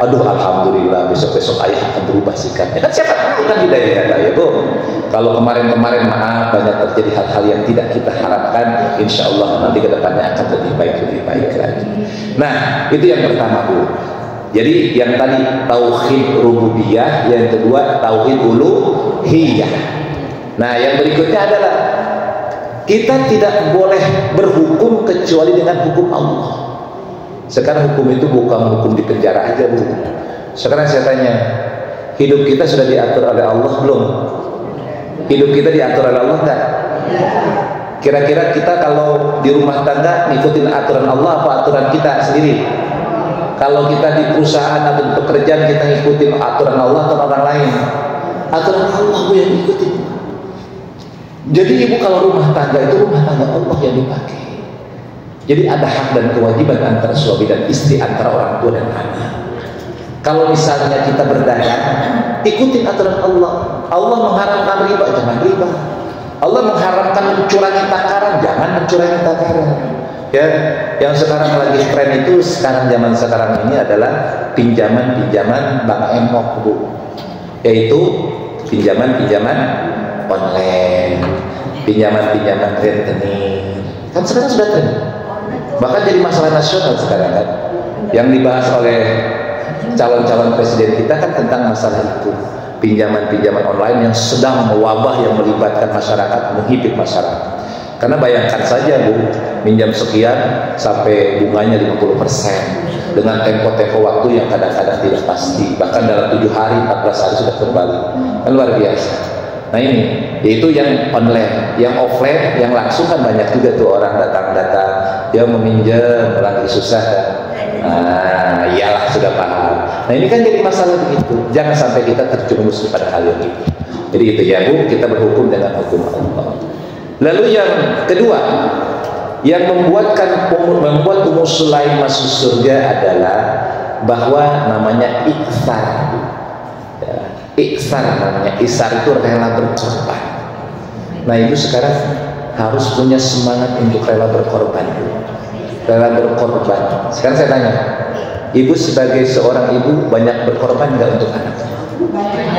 Aduh, alhamdulillah, besok-besok ayah akan berubah sikapnya. Kan siapa tahu kan hidayah kata ya, Bu. Kalau kemarin-kemarin maaf banyak terjadi hal-hal yang tidak kita harapkan, insya Allah nanti kedepannya akan lebih baik lagi. Nah, itu yang pertama, Bu. Jadi yang tadi tauhid rububiyah, yang kedua tauhid uluhiyah. Nah, yang berikutnya adalah kita tidak boleh berhukum kecuali dengan hukum Allah. Sekarang hukum itu bukan hukum di penjara aja, Bu. Sekarang saya tanya, hidup kita sudah diatur oleh Allah belum? Hidup kita diatur oleh Allah enggak? Kira-kira kita kalau di rumah tangga ngikutin aturan Allah apa aturan kita sendiri? Kalau kita di perusahaan atau di pekerjaan kita ngikutin aturan Allah atau orang lain? Aturan Allah, Bu, yang ngikutin. Jadi, Ibu, kalau rumah tangga itu rumah tangga Allah yang dipakai. Jadi ada hak dan kewajiban antara suami dan istri, antara orang tua dan anak. Kalau misalnya kita berdagang, ikutin aturan Allah. Allah mengharamkan riba, jangan riba. Allah mengharamkan mencurangi takaran, jangan mencurangi takaran. Ya, yang sekarang lagi tren itu zaman sekarang ini adalah pinjaman Bank Emok, Bu. Yaitu pinjaman online, pinjaman rekening. Kan sekarang sudah tren. Bahkan jadi masalah nasional sekarang kan. Yang dibahas oleh calon-calon presiden kita kan tentang masalah itu. Pinjaman online yang sedang mewabah, yang melibatkan masyarakat, menghimpit masyarakat. Karena bayangkan saja, Bu, minjam sekian sampai bunganya 50% dengan tempo-tempo waktu yang kadang-kadang tidak pasti. Bahkan dalam 7 hari, 14 hari sudah kembali. Kan luar biasa. Nah, ini yaitu yang online. Yang offline, yang langsung kan banyak juga tuh orang datang, dia meminjam, lagi susah kan. Nah, iyalah, sudah paham. Nah, ini kan jadi masalah begitu. Jangan sampai kita terjerumus pada hal yang itu. Jadi itu ya, Bu, kita berhukum dengan hukum Allah. Lalu yang kedua, yang membuat Ummu Sulaim masuk surga adalah bahwa namanya iksar. Ya, iksar namanya. Iksar itu rela berkorban. Nah, Ibu sekarang harus punya semangat untuk rela berkorban. Rela berkorban. Sekarang saya tanya, Ibu sebagai seorang ibu banyak berkorban nggak untuk anaknya?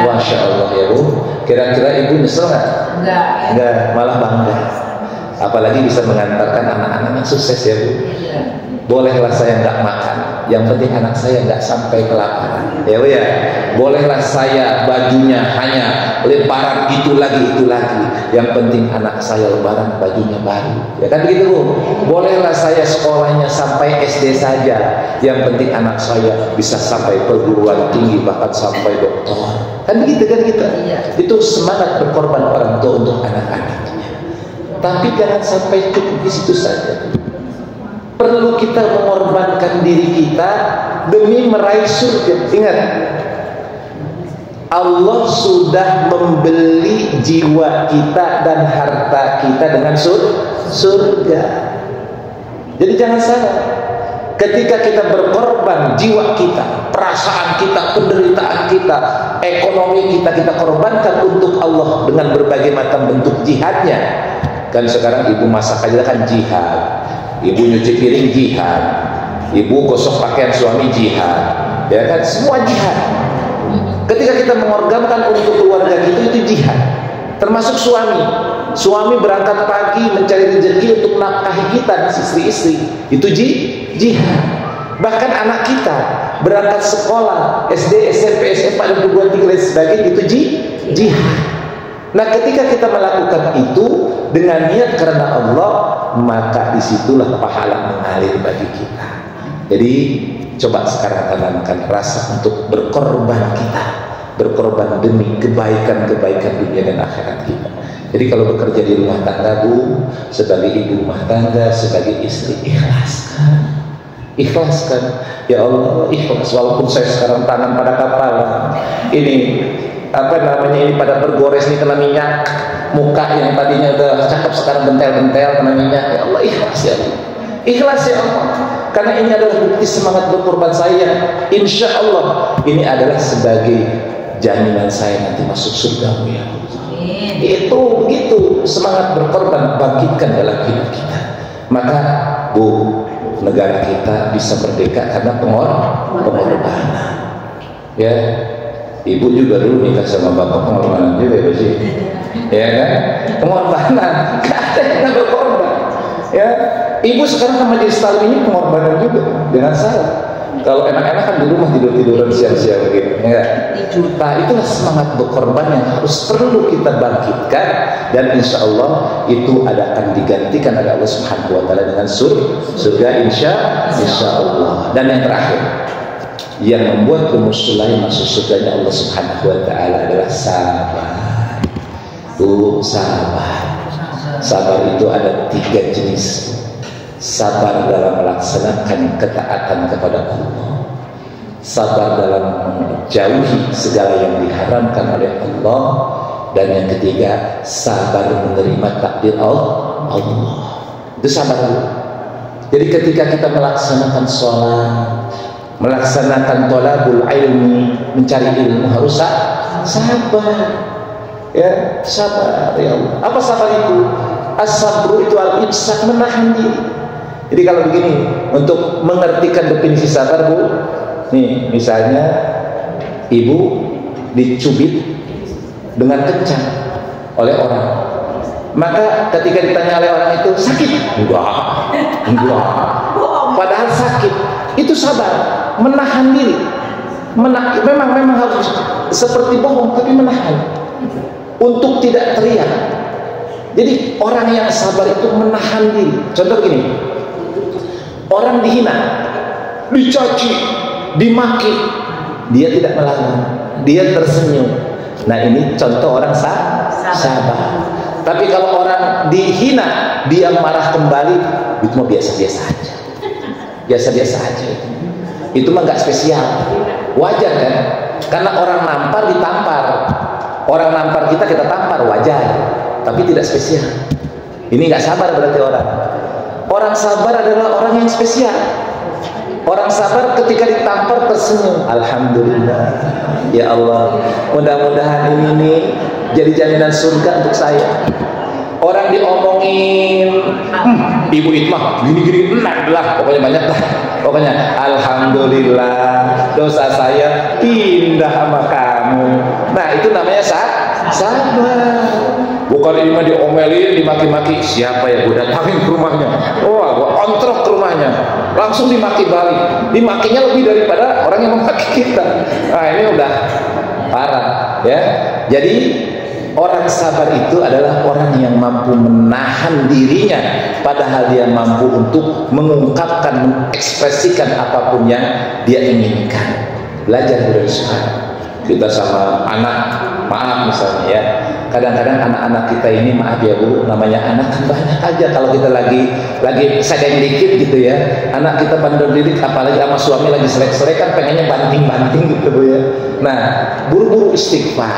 Masya Allah ya, Bu. Kira-kira Ibu nyesel nggak? Enggak, malah bangga. Apalagi bisa mengantarkan anak-anaknya sukses ya, Bu. Bolehlah saya nggak makan, yang penting anak saya nggak sampai kelaparan, ya, Bu ya. Bolehlah saya bajunya hanya lebaran itu lagi, yang penting anak saya lebaran bajunya baru, ya kan begitu, Bu. Bolehlah saya sekolahnya sampai SD saja, yang penting anak saya bisa sampai perguruan tinggi, bahkan sampai doktor, kan begitu kan kita. Itu semangat berkorban orang tua untuk anak-anaknya. Tapi jangan sampai cukup di situ saja. Perlu kita mengorbankan diri kita demi meraih surga. Ingat, Allah sudah membeli jiwa kita dan harta kita dengan surga. Jadi jangan salah, ketika kita berkorban jiwa kita, perasaan kita, penderitaan kita, ekonomi kita korbankan untuk Allah dengan berbagai macam bentuk jihadnya. Kan sekarang ibu masak aja kan jihad, ibu nyuci piring jihad, Ibu gosok pakaian suami, jihad, ya kan, semua jihad. Ketika kita mengorbankan untuk keluarga kita, itu jihad. Termasuk suami berangkat pagi mencari rezeki untuk nafkahi kita, istri-istri, itu jihad. Bahkan anak kita berangkat sekolah SD, SMP, SMA, dan perguruan tinggi dan sebagainya, itu jihad. Nah, ketika kita melakukan itu dengan niat karena Allah, maka disitulah pahala mengalir bagi kita. Jadi coba sekarang tanamkan rasa untuk berkorban kita, berkorban demi kebaikan-kebaikan dunia dan akhirat kita. Jadi kalau bekerja di rumah tangga, Bu, sebagai ibu rumah tangga, sebagai istri, ikhlaskan. Ya Allah, ikhlas. Walaupun saya sekarang tangan pada kapal, ini ini pada bergores nih kena minyak, muka yang tadinya udah cakep sekarang bentel-bentel kena minyak. Ya Allah, ikhlas ya Allah. Ikhlas ya Allah, karena ini adalah bukti semangat berkorban saya. Insya Allah ini adalah sebagai jaminan saya nanti masuk surga ya Allah. Itu begitu semangat berkorban, bangkitkan dalam hidup kita. Maka Bu, negara kita bisa merdeka karena pengorbanan. Ya, Ibu juga dulu nikah sama bapak pengorbanan juga ya, sih. Ya kan? Pengorbanan, gak ada yang nggak berkorban. Ya, Ibu sekarang sama majelis taklim ini pengorbanan juga dengan saya. Kalau enak-enak kan di rumah tidur-tiduran siang-siang begitu, ya. Nah, itulah semangat berkorban yang harus perlu kita bangkitkan, dan insya Allah itu akan digantikan oleh Allah Subhanahu Wa Taala dengan surga insya Allah. Dan yang terakhir, yang membuat Ummu Sulaim masuk surganya Allah Subhanahu Wa Taala adalah sabar. Sabar itu ada 3 jenis. Sabar dalam melaksanakan ketaatan kepada Allah, sabar dalam menjauhi segala yang diharamkan oleh Allah, dan yang ketiga, sabar menerima takdir Allah. Itu sabar dulu. Jadi ketika kita melaksanakan sholat, melaksanakan thalabul ilmi, mencari ilmu, harus sabar. Ya, sabar ya Allah. Apa sabar itu? As-sabru itu al-imsak, menahan diri. Jadi kalau begini, untuk mengertikan definisi sabar, Bu, nih misalnya Ibu dicubit dengan kencang oleh orang, maka ketika ditanya oleh orang itu, sakit? Enggak, padahal sakit. Itu sabar, menahan diri. Memang harus seperti bohong, tapi menahan untuk tidak teriak. Jadi orang yang sabar itu menahan diri. Contoh gini, orang dihina, dicaci, dimaki, dia tidak melawan, dia tersenyum. Nah, ini contoh orang sabar. Tapi kalau orang dihina, dia marah kembali, itu mah biasa-biasa aja. Biasa-biasa aja. Itu mah nggak spesial. Wajar kan? Karena orang nampar ditampar. Orang nampar kita tampar, wajar. Tapi tidak spesial. Ini nggak sabar berarti orang. Orang sabar adalah orang yang spesial. Orang sabar ketika ditampar tersenyum. Alhamdulillah. Ya Allah, mudah-mudahan ini nih jadi jaminan surga untuk saya. Orang diomongin, Ibu Itmah gini-gini, enak lah, pokoknya banyak lah. Pokoknya alhamdulillah, dosa saya pindah sama kamu. Nah, itu namanya sabar. Bukan ini mah diomelin, dimaki-maki. Siapa ya, gue datangin ke rumahnya, wah gue ontrok ke rumahnya, langsung dimaki balik. Dimakinya lebih daripada orang yang memaki kita. Nah, ini udah parah ya. Jadi orang sabar itu adalah orang yang mampu menahan dirinya, padahal dia mampu untuk mengungkapkan, mengekspresikan apapun yang dia inginkan. Belajar dari sekarang. Kita sama anak, maaf misalnya ya, kadang-kadang anak-anak kita ini, maaf ya Bu, namanya anak kan banyak aja. Kalau kita lagi sedang dikit gitu ya, anak kita bandel didik, apalagi sama suami lagi selek-selek, kan pengennya banting-banting gitu Bu ya. Nah, buru-buru istighfar.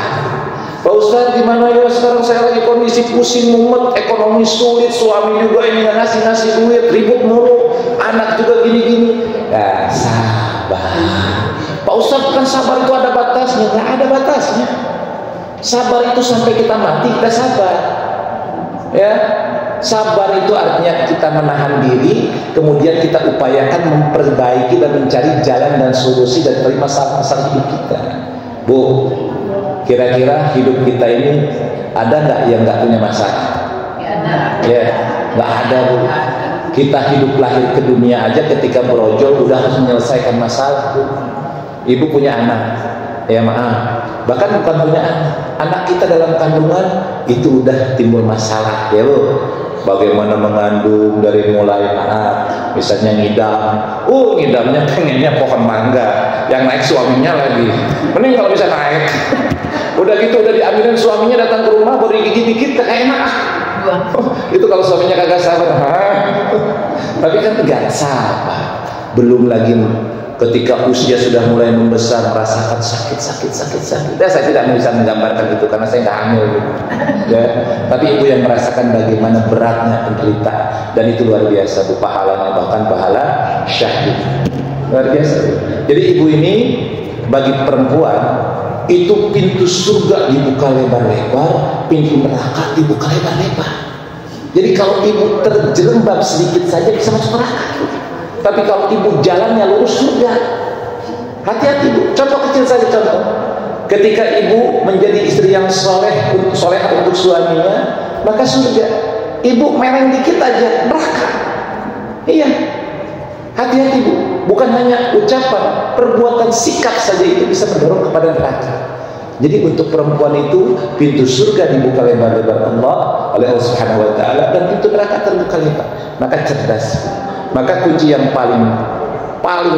Pak Ustadz, gimana ya, sekarang saya lagi kondisi pusing, mumet, ekonomi sulit, suami juga ini nggak ngasih duit, ribut mulu, anak juga gini-gini. Ya, sabar. Pak Ustadz, kan sabar itu ada batasnya. Nggak ada batasnya. Sabar itu sampai kita mati, kita sabar. Ya, Sabar itu artinya kita menahan diri, kemudian kita upayakan memperbaiki dan mencari jalan dan solusi dari masalah-masalah hidup kita. Bu, kira-kira hidup kita ini ada nggak yang nggak punya masalah? Ya, nggak ada, Bu. Kita hidup lahir ke dunia aja ketika berojol udah harus menyelesaikan masalah, Bu. Ibu punya anak, ya maaf, bahkan bukan punya anak kita dalam kandungan itu udah timbul masalah, ya Bu. Bagaimana mengandung dari mulai misalnya ngidamnya pengennya pohon mangga, yang naik suaminya lagi, mending kalau bisa naik. Udah gitu udah diambilin suaminya, datang ke rumah baru gigit dikit kayak enak. Itu kalau suaminya kagak sabar. Tapi kan gak sabar. Belum lagi ketika usia sudah mulai membesar, merasakan sakit. Ya, saya tidak bisa menggambarkan itu karena saya nggak hamil, ya. Tapi ibu yang merasakan bagaimana beratnya penderitaan, dan itu luar biasa, Bu, pahalanya bahkan pahala syahid, luar biasa. Jadi ibu ini bagi perempuan itu pintu surga dibuka lebar-lebar, pintu neraka dibuka lebar-lebar. Jadi kalau ibu terjerembab sedikit saja bisa masuk neraka. Tapi kalau ibu jalannya lurus surga. Hati-hati, Bu. Contoh kecil saja, contoh. Ketika ibu menjadi istri yang solehah untuk suaminya, maka surga. Ibu mereng dikit aja neraka. Iya. Hati-hati, Bu. Bukan hanya ucapan, perbuatan, sikap saja itu bisa mendorong kepada neraka. Jadi untuk perempuan itu pintu surga dibuka lebar-lebar oleh Allah Subhanahu wa taala, dan pintu neraka terbuka lebar. Maka cerdas. Maka kunci yang paling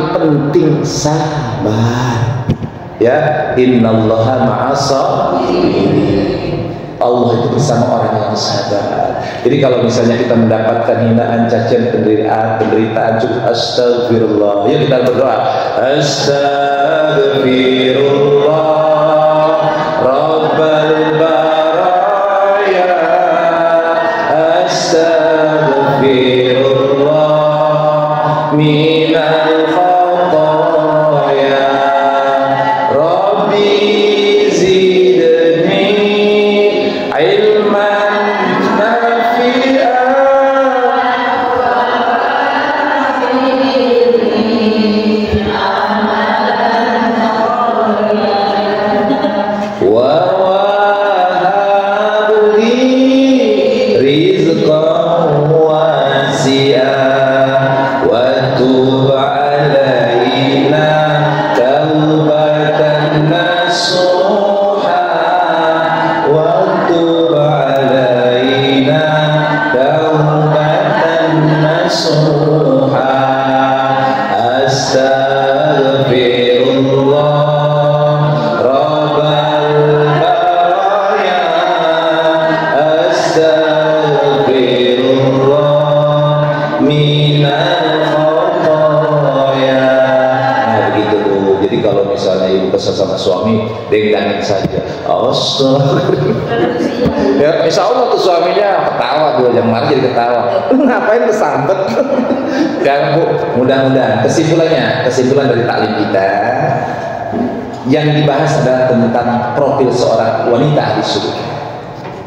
penting sabar. Ya, innallaha ma'as-sabirin. Allah itu bersama orang yang sabar. Jadi kalau misalnya kita mendapatkan hinaan, cacian, penderitaan, cukup astagfirullah. Ya, kita berdoa, astagfirullah rabbal baraya, astagfirullah minal khataya, Rabbi zidni ilman nafi'an wa wahabli rizqan wasi'an wa tub alaina taubatan nasuha wa tub alaina taubatan nasuha astagfirullah rabbal baraya, astagfirullah minal khataya. Nah begitu, Bu. Jadi kalau misalnya ibu kesal sama suami, dengdangin saja, astagfirullah. Ya, insya Allah tuh suaminya ketawa, Bu. Yang marah jadi ketawa. Ngapain kesambet? Dan Bu, mudah-mudahan kesimpulan dari taklim kita yang dibahas adalah tentang profil seorang wanita ahli surga.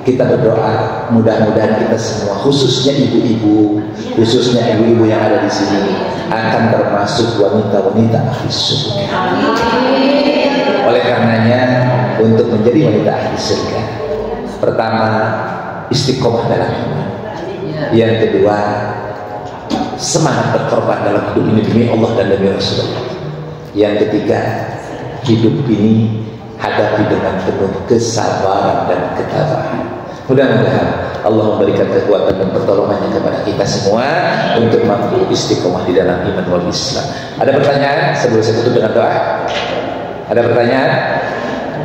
Kita berdoa mudah-mudahan kita semua, khususnya ibu-ibu yang ada di sini, akan termasuk wanita-wanita ahli surga. Oleh karenanya, untuk menjadi wanita ahli surga, pertama, istiqomah dalam iman. Yang kedua, semangat berkorban dalam hidup ini demi Allah dan demi Rasulullah. Yang ketiga, hidup ini hadapi dengan penuh kesabaran dan ketabahan. Mudah-mudahan Allah memberikan kekuatan dan pertolongannya kepada kita semua untuk mampu istiqomah di dalam iman wal Islam. Ada pertanyaan sebelum saya tutup dengan doa? Ada pertanyaan?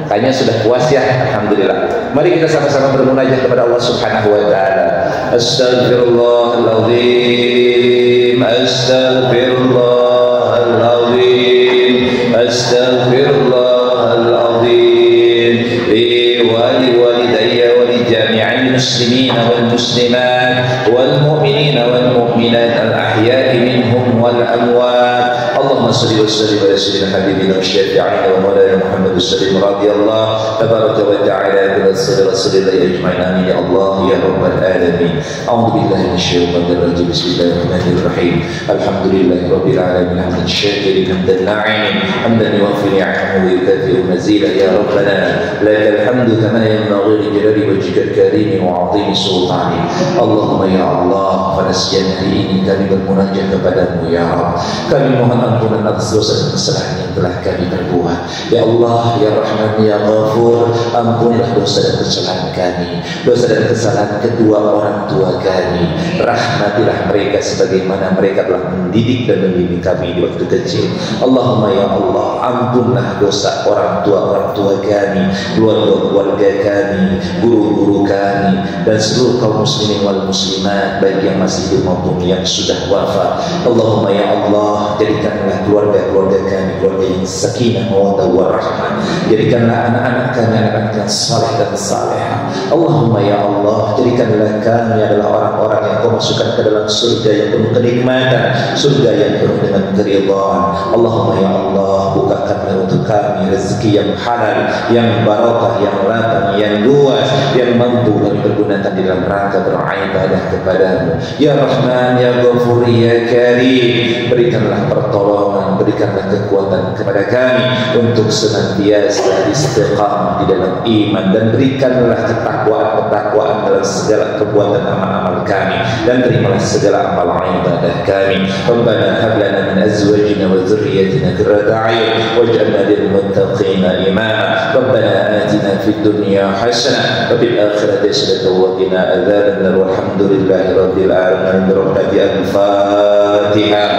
Kayaknya sudah puas ya, alhamdulillah. Mari kita sama-sama bermunajat kepada Allah Subhanahu wa taala. Astaghfirullahaladzim, astaghfirullahaladzim, astaghfirullahaladzim. Li walidayya wa li jami'il muslimin wal muslimat wal mu'minin wal mu'minat al ahya'i minhum wal amwat. Allahumma salli wa sallim ala sayyidina habibina wa syafi'ina wa maulana Muhammad sallim radhiyallahu tabaraka wa ta'ala ila rasulillah ajma'in amin ya Allah ya rabbal alamin. A'udzu billahi minasyaitonir rajim. Bismillahirrahmanirrahim. Alhamdulillahi rabbil alamin hamdan syakirin hamdan na'imin hamdan yuwaffi ni'amahu wa yukafi'u mazidah ya rabbana lakal hamdu kama yanbaghi li jalali wajhikal karim wa 'azimi sultani. Allahumma ya Allah, pada siang hari ini kami bermunajat kepadamu ya Rabb. Kami mohon ampunan atas dosa dan kesalahan yang telah kami perbuat. Ya Allah, ya Rahman, ya Ghafur, ampunilah dosa dan kesalahan kami, dosa dan kesalahan kedua orang tua kami. Rahmatilah mereka sebagaimana mereka telah mendidik dan membimbing kami di waktu kecil. Allahumma ya Allah, ampunlah dosa orang tua kami, keluarga kami, guru-guru kami, dan seluruh kaum muslimin wal muslimat, baik yang masih hidup maupun yang sudah wafat. Allahumma ya Allah, jadikanlah keluarga kami keluarga yang sakinah mawaddah warahmah. Jadikanlah anak-anak kami anak-anak yang saleh dan salehah. Allahumma ya Allah, jadikanlah kami adalah orang-orang yang kau masukkan ke dalam surga yang penuh kenikmatan, surga yang penuh dengan keridhaan. Allahumma ya Allah, bukakanlah untuk kami rezeki yang halal, yang barakah, yang lapang, yang luas, yang mampu kami pergunakan di dalam rangka beribadah kepadamu. Ya Rahman, ya Ghafur, ya Karim, berikanlah pertolongan, berikanlah kekuatan kepada kami untuk senantiasa istiqamah di dalam iman, dan berikanlah ketakwaan dalam segala perbuatan amal-amal kami, dan terimalah segala amal ibadah kami. Rabbana hab lana min azwajina wa dhurriyyatina qurrata a'yun waj'alna lil muttaqina imama. Rabbana atina fid dunya hasanah wa fil akhirati hasanah wa qina adzabannar. Walhamdulillahi rabbil alamin. Bi al-Fatihah.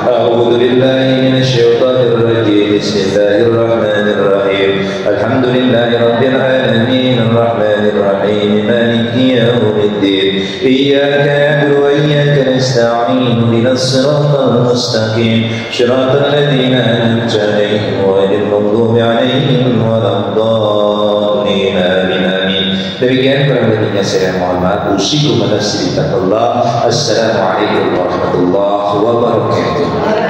A'udzu billahi minasy syaithanir rajim. Bismillahir rahmanir rahim. Alhamdulillahi rabbil alamin arrahmanir rahim maliki yaumiddin. Iyyaka na'budu wa iyyaka nasta'in. Ihdinas siratal mustaqim. Shiratal ladzina an'amta 'alaihim ghairil maghdubi 'alaihim waladdallin. Amin. Demikian kurang lebihnya saya mohon maaf. Usikum wa nafsi bi taqwallah. Assalamualaikum warahmatullahi wabarakatuh.